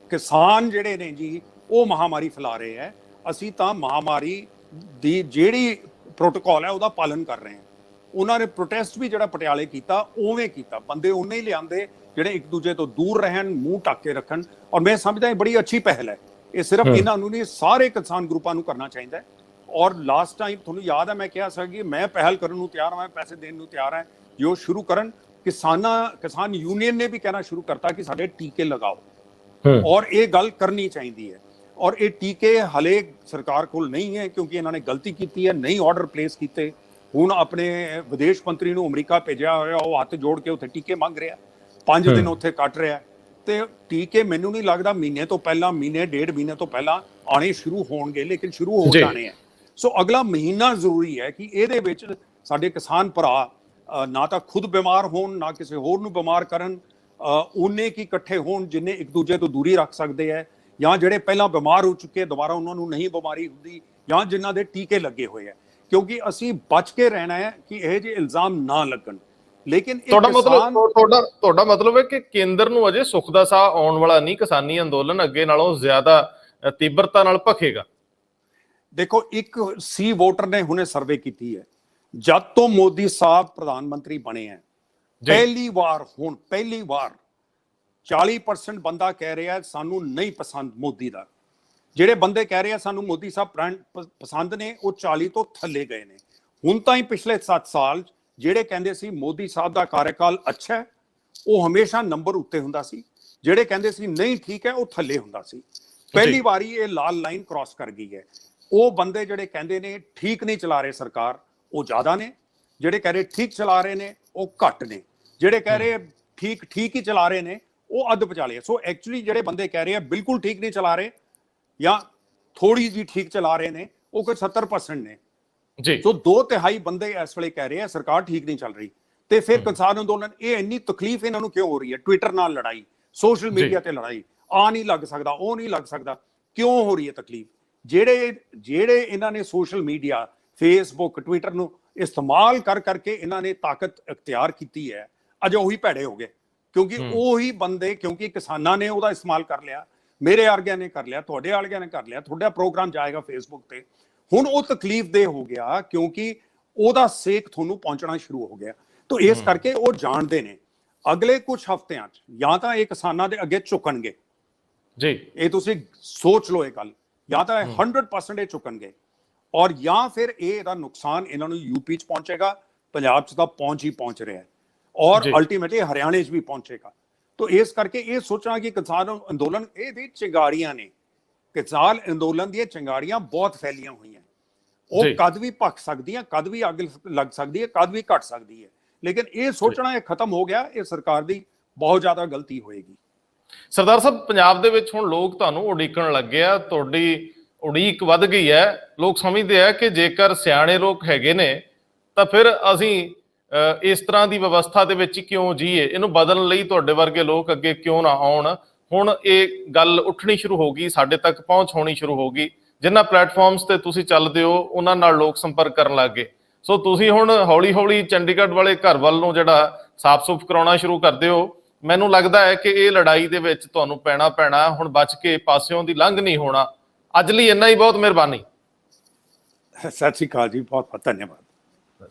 ਕਿਸਾਨ ਜਿਹੜੇ ਨੇ ਜੀ ਉਹ ਮਹਾਮਾਰੀ ਫੈਲਾ ਰਹੇ ਹੈ, ਅਸੀਂ ਤਾਂ ਮਹਾਮਾਰੀ ਦੀ ਜਿਹੜੀ ਪ੍ਰੋਟੋਕਾਲ ਹੈ ਉਹਦਾ ਪਾਲਨ ਕਰ ਰਹੇ ਹਾਂ। ਉਹਨਾਂ ਨੇ ਪ੍ਰੋਟੈਸਟ ਵੀ ਜਿਹੜਾ ਪਟਿਆਲੇ ਕੀਤਾ ਉਵੇਂ ਕੀਤਾ, ਬੰਦੇ ਉਹਨੇ ਹੀ ਲਿਆਂਦੇ ਜਿਹੜੇ ਇੱਕ ਦੂਜੇ ਤੋਂ ਦੂਰ ਰਹਿਣ, ਮੂੰਹ ਢੱਕ ਕੇ ਰੱਖਣ। ਔਰ ਮੈਂ ਸਮਝਦਾ ਇਹ ਬੜੀ ਅੱਛੀ ਪਹਿਲ ਹੈ। ਇਹ ਸਿਰਫ ਇਹਨਾਂ ਨੂੰ ਨਹੀਂ, ਸਾਰੇ ਕਿਸਾਨ ਗਰੁੱਪਾਂ ਨੂੰ ਕਰਨਾ ਚਾਹੀਦਾ ਹੈ। ਔਰ ਲਾਸਟ ਟਾਈਮ ਤੁਹਾਨੂੰ ਯਾਦ ਹੈ ਮੈਂ ਕਿਹਾ ਸੀ ਕਿ ਮੈਂ ਪਹਿਲ ਕਰਨ ਨੂੰ ਤਿਆਰ ਹਾਂ, ਪੈਸੇ ਦੇਣ ਨੂੰ ਤਿਆਰ ਹਾਂ, ਜੋ ਸ਼ੁਰੂ ਕਰਨ। ਕਿਸਾਨ ਯੂਨੀਅਨ ਨੇ ਵੀ ਕਹਿਣਾ ਸ਼ੁਰੂ ਕਰਤਾ ਕਿ ਸਾਡੇ ਟੀਕੇ ਲਗਾਓ, ਔਰ ਇਹ ਗੱਲ ਕਰਨੀ ਚਾਹੀਦੀ ਹੈ। ਔਰ ਇਹ ਟੀਕੇ ਹਲੇ ਸਰਕਾਰ ਕੋਲ ਨਹੀਂ ਹੈ, ਕਿਉਂਕਿ ਇਹਨਾਂ ਨੇ ਗਲਤੀ ਕੀਤੀ ਹੈ, ਨਹੀਂ ਆਰਡਰ ਪਲੇਸ ਕੀਤੇ। ਹੁਣ ਆਪਣੇ ਵਿਦੇਸ਼ ਮੰਤਰੀ ਨੂੰ ਅਮਰੀਕਾ ਭੇਜਿਆ ਹੋਇਆ, ਉਹ ਹੱਥ ਜੋੜ ਕੇ ਉੱਥੇ ਟੀਕੇ ਮੰਗ ਰਿਹਾ, 5 ਦਿਨ ਉੱਥੇ ਕੱਟ ਰਿਹਾ। ਤੇ ਟੀਕੇ ਮੈਨੂੰ ਨਹੀਂ ਲੱਗਦਾ ਮਹੀਨੇ ਤੋਂ ਪਹਿਲਾਂ, ਮਹੀਨੇ ਡੇਢ ਮਹੀਨੇ ਤੋਂ ਪਹਿਲਾਂ ਆਣੇ ਸ਼ੁਰੂ ਹੋਣਗੇ, ਲੇਕਿਨ ਸ਼ੁਰੂ ਹੋ ਜਾਣੇ ਹੈ। ਸੋ ਅਗਲਾ ਮਹੀਨਾ ਜ਼ਰੂਰੀ ਹੈ ਕਿ ਇਹਦੇ ਵਿੱਚ ਸਾਡੇ ਕਿਸਾਨ ਭਰਾ ਨਾ ਤਾਂ ਖੁਦ ਬਿਮਾਰ ਹੋਣ, ਨਾ ਕਿਸੇ ਹੋਰ ਨੂੰ ਬਿਮਾਰ ਕਰਨ, ਉਹਨੇ ਕੀ ਇਕੱਠੇ ਹੋਣ ਜਿੰਨੇ ਇੱਕ ਦੂਜੇ ਤੋਂ ਦੂਰੀ ਰੱਖ ਸਕਦੇ ਹੈ, ਜਾਂ ਜਿਹੜੇ ਪਹਿਲਾਂ ਬਿਮਾਰ ਹੋ ਚੁੱਕੇ ਦੁਬਾਰਾ ਉਹਨਾਂ ਨੂੰ ਨਹੀਂ ਬਿਮਾਰੀ ਹੁੰਦੀ, ਜਾਂ ਜਿਨ੍ਹਾਂ ਦੇ ਟੀਕੇ ਲੱਗੇ ਹੋਏ ਹੈ। ਕਿਉਂਕਿ ਅਸੀਂ ਬਚ ਕੇ ਰਹਿਣਾ ਹੈ ਕਿ ਇਹ ਜਿਹੇ ਇਲਜ਼ਾਮ ਨਾ ਲੱਗਣ। ਲੇਕਿਨ ਤੁਹਾਡਾ ਮਤਲਬ ਹੈ ਕਿ ਕੇਂਦਰ ਨੂੰ ਅਜੇ ਸੁੱਖ ਦਾ ਸਾਹ ਆਉਣ ਵਾਲਾ ਨਹੀਂ, ਕਿਸਾਨੀ ਅੰਦੋਲਨ ਅੱਗੇ ਨਾਲੋਂ ਜ਼ਿਆਦਾ ਤੀਬਰਤਾ ਨਾਲ ਭਖੇਗਾ। ਦੇਖੋ, ਇੱਕ ਸੀ ਵੋਟਰ ਨੇ ਹੁਣੇ ਸਰਵੇ ਕੀਤੀ ਹੈ, ਜਦ ਤੋਂ ਮੋਦੀ ਸਾਹਿਬ ਪ੍ਰਧਾਨ ਮੰਤਰੀ ਬਣੇ ਹੈ, ਪਹਿਲੀ ਵਾਰ 40% ਬੰਦਾ ਕਹਿ ਰਿਹਾ ਸਾਨੂੰ ਨਹੀਂ ਪਸੰਦ ਮੋਦੀ ਦਾ। ਜਿਹੜੇ ਬੰਦੇ ਕਹਿ ਰਹੇ ਆ ਸਾਨੂੰ ਮੋਦੀ ਸਾਹਿਬ ਪਸੰਦ ਨੇ, ਉਹ 40 ਤੋਂ ਥੱਲੇ ਗਏ ਨੇ। ਹੁਣ ਤਾਂ ਹੀ ਪਿਛਲੇ 7 ਸਾਲ ਜਿਹੜੇ ਕਹਿੰਦੇ ਸੀ ਮੋਦੀ ਸਾਹਿਬ ਦਾ ਕਾਰਜਕਾਲ ਅੱਛਾ ਹੈ, ਉਹ ਹਮੇਸ਼ਾ ਨੰਬਰ ਉੱਤੇ ਹੁੰਦਾ ਸੀ। ਜਿਹੜੇ ਕਹਿੰਦੇ ਸੀ ਨਹੀਂ ਠੀਕ ਹੈ, ਉਹ ਥੱਲੇ ਹੁੰਦਾ ਸੀ। ਪਹਿਲੀ ਵਾਰੀ ਇਹ ਲਾਲ ਲਾਈਨ ਕ੍ਰਾਸ ਕਰ ਗਈ ਹੈ। ਉਹ ਬੰਦੇ ਜਿਹੜੇ ਕਹਿੰਦੇ ਨੇ ਠੀਕ ਨਹੀਂ ਚਲਾ ਰਹੇ ਸਰਕਾਰ, ਉਹ ਜ਼ਿਆਦਾ ਨੇ। ਜਿਹੜੇ ਕਹਿ ਰਹੇ ਠੀਕ ਚਲਾ ਰਹੇ ਨੇ, ਉਹ ਘੱਟ ਨੇ। ਜਿਹੜੇ ਕਹਿ ਰਹੇ ਠੀਕ ਹੀ ਚਲਾ ਰਹੇ ਨੇ, ਉਹ ਅੱਧ ਵਿਚਾਲੇ। ਸੋ ਐਕਚੁਅਲੀ ਜਿਹੜੇ ਬੰਦੇ ਕਹਿ ਰਹੇ ਆ ਬਿਲਕੁਲ ਠੀਕ ਨਹੀਂ ਚਲਾ ਰਹੇ ਜਾਂ ਥੋੜੀ ਜਿਹੀ ਠੀਕ ਚਲਾ ਰਹੇ ਨੇ, ਉਹ ਕੋਈ 70% ਨੇ ਜੀ। ਸੋ 2/3 ਬੰਦੇ ਇਸ ਵੇਲੇ ਕਹਿ ਰਹੇ ਆ ਸਰਕਾਰ ਠੀਕ ਨਹੀਂ ਚੱਲ ਰਹੀ। ਤੇ ਫਿਰ ਕਿਸਾਨ ਅੰਦੋਲਨ, ਇਹ ਇੰਨੀ ਤਕਲੀਫ ਇਹਨਾਂ ਨੂੰ ਕਿਉਂ ਹੋ ਰਹੀ ਹੈ? ਟਵਿੱਟਰ ਨਾਲ ਲੜਾਈ, ਸੋਸ਼ਲ ਮੀਡੀਆ ਤੇ ਲੜਾਈ, ਆ ਨਹੀਂ ਲੱਗ ਸਕਦਾ, ਉਹ ਨਹੀਂ ਲੱਗ ਸਕਦਾ, ਕਿਉਂ ਹੋ ਰਹੀ ਹੈ ਤਕਲੀਫ? ਜਿਹੜੇ ਇਹਨਾਂ ਨੇ ਸੋਸ਼ਲ ਮੀਡੀਆ, ਫੇਸਬੁੱਕ, ਟਵਿੱਟਰ ਨੂੰ ਇਸਤੇਮਾਲ ਕਰਕੇ ਇਹਨਾਂ ਨੇ ਤਾਕਤ ਇਖਤਿਆਰ ਕੀਤੀ ਹੈ, ਅਜੇ ਉਹੀ ਭੈੜੇ ਹੋ ਗਏ। ਕਿਉਂਕਿ ਉਹੀ ਬੰਦੇ, ਕਿਉਂਕਿ ਕਿਸਾਨਾਂ ਨੇ ਉਹਦਾ ਇਸਤੇਮਾਲ ਕਰ ਲਿਆ, ਮੇਰੇ ਵਰਗਿਆਂ ਨੇ ਕਰ ਲਿਆ, ਤੁਹਾਡੇ ਵਰਗਿਆਂ ਨੇ ਕਰ ਲਿਆ, ਤੁਹਾਡਾ ਪ੍ਰੋਗਰਾਮ ਜਾਏਗਾ ਫੇਸਬੁੱਕ ਤੇ। ਹੁਣ ਉਹ ਤਕਲੀਫਦੇਹ ਹੋ ਗਿਆ ਕਿਉਂਕਿ ਉਹਦਾ ਸੇਕ ਤੁਹਾਨੂੰ ਪਹੁੰਚਣਾ ਸ਼ੁਰੂ ਹੋ ਗਿਆ। ਤਾਂ ਇਸ ਕਰਕੇ ਉਹ ਜਾਣਦੇ ਨੇ ਅਗਲੇ ਕੁਝ ਹਫ਼ਤਿਆਂ 'ਚ ਜਾਂ ਤਾਂ ਇਹ ਕਿਸਾਨਾਂ ਦੇ ਅੱਗੇ ਝੁਕਣਗੇ ਜੀ, ਇਹ ਤੁਸੀਂ ਸੋਚ ਲਓ ਇਹ ਗੱਲ, ਜਾਂ ਤਾਂ 100% ਇਹ ਝੁਕਣਗੇ, ਔਰ ਜਾਂ ਫਿਰ ਇਹਦਾ ਨੁਕਸਾਨ ਇਹਨਾਂ ਨੂੰ ਯੂਪੀ 'ਚ ਪਹੁੰਚੇਗਾ, ਪੰਜਾਬ 'ਚ ਤਾਂ ਪਹੁੰਚ ਰਿਹਾ ਹੈ, ਔਰ ਅਲਟੀਮੇਟਲੀ ਹਰਿਆਣੇ 'ਚ ਵੀ ਪਹੁੰਚੇਗਾ। ਤਾਂ ਇਸ ਕਰਕੇ ਇਹ ਸੋਚਣਾ ਕਿ ਕਿਸਾਨ ਅੰਦੋਲਨ ਇਹਦੀ ਚਿੰਗਾਰੀਆਂ ਨੇ, ਕਿਸਾਨ ਅੰਦੋਲਨ ਦੀਆਂ ਚਿੰਗਾਰੀਆਂ ਬਹੁਤ ਫੈਲੀਆਂ ਹੋਈਆਂ, ਉਹ ਕਦ ਵੀ ਭਖ ਸਕਦੀਆਂ, ਕਦ ਵੀ ਅੱਗ ਲੱਗ ਸਕਦੀ ਹੈ, ਕਦ ਵੀ ਘਟ ਸਕਦੀ ਹੈ। ਲੇਕਿਨ ਇਹ ਸੋਚਣਾ ਇਹ ਖਤਮ ਹੋ ਗਿਆ, ਇਹ ਸਰਕਾਰ ਦੀ ਬਹੁਤ ਜ਼ਿਆਦਾ ਗਲਤੀ ਹੋਏਗੀ। ਸਰਦਾਰ ਸਾਹਿਬ, ਪੰਜਾਬ ਦੇ ਵਿੱਚ ਹੁਣ ਲੋਕ ਤੁਹਾਨੂੰ ਉਡੀਕਣ ਲੱਗੇ ਆ, ਤੁਹਾਡੀ ਉਡੀਕ ਵੱਧ ਗਈ ਹੈ। ਲੋਕ ਸਮਝਦੇ ਆ ਕਿ ਜੇਕਰ ਸਿਆਣੇ ਲੋਕ ਹੈਗੇ ਨੇ ਤਾਂ ਫਿਰ ਅਸੀਂ ਇਸ ਤਰ੍ਹਾਂ ਦੀ ਵਿਵਸਥਾ ਦੇ ਵਿੱਚ ਕਿਉਂ ਜੀਏ, ਇਹਨੂੰ ਬਦਲਣ ਲਈ ਤੁਹਾਡੇ ਵਰਗੇ ਲੋਕ ਅੱਗੇ ਕਿਉਂ ਨਾ ਆਉਣ। ਹੁਣ ਇਹ ਗੱਲ ਉੱਠਣੀ ਸ਼ੁਰੂ ਹੋ ਗਈ, ਸਾਡੇ ਤੱਕ ਪਹੁੰਚ ਹੋਣੀ ਸ਼ੁਰੂ ਹੋ ਗਈ, ਜਿਨ੍ਹਾਂ ਪਲੇਟਫਾਰਮਸ ਤੇ ਤੁਸੀਂ ਚੱਲਦੇ ਹੋ ਉਹਨਾਂ ਨਾਲ ਲੋਕ ਸੰਪਰਕ ਕਰਨ ਲੱਗ ਗਏ। ਸੋ ਤੁਸੀਂ ਹੁਣ ਹੌਲੀ ਹੌਲੀ ਚੰਡੀਗੜ੍ਹ ਵਾਲੇ ਘਰ ਵੱਲ ਨੂੰ ਜਿਹੜਾ ਸਾਫ਼ ਸੁਫ ਕਰਾਉਣਾ ਸ਼ੁਰੂ ਕਰਦੇ ਹੋ। ਮੈਨੂੰ ਲੱਗਦਾ ਹੈ ਕਿ ਇਹ ਲੜਾਈ ਦੇ ਵਿੱਚ ਤੁਹਾਨੂੰ ਪੈਣਾ, ਹੁਣ ਬਚ ਕੇ ਪਾਸਿਓਂ ਦੀ ਲੰਘ ਨਹੀਂ ਹੋਣਾ। ਅੱਜ ਲਈ ਇੰਨਾ ਹੀ, ਬਹੁਤ ਮਿਹਰਬਾਨੀ। ਸਤਿ ਸ਼੍ਰੀ ਅਕਾਲ ਜੀ, ਬਹੁਤ ਬਹੁਤ ਧੰਨਵਾਦ।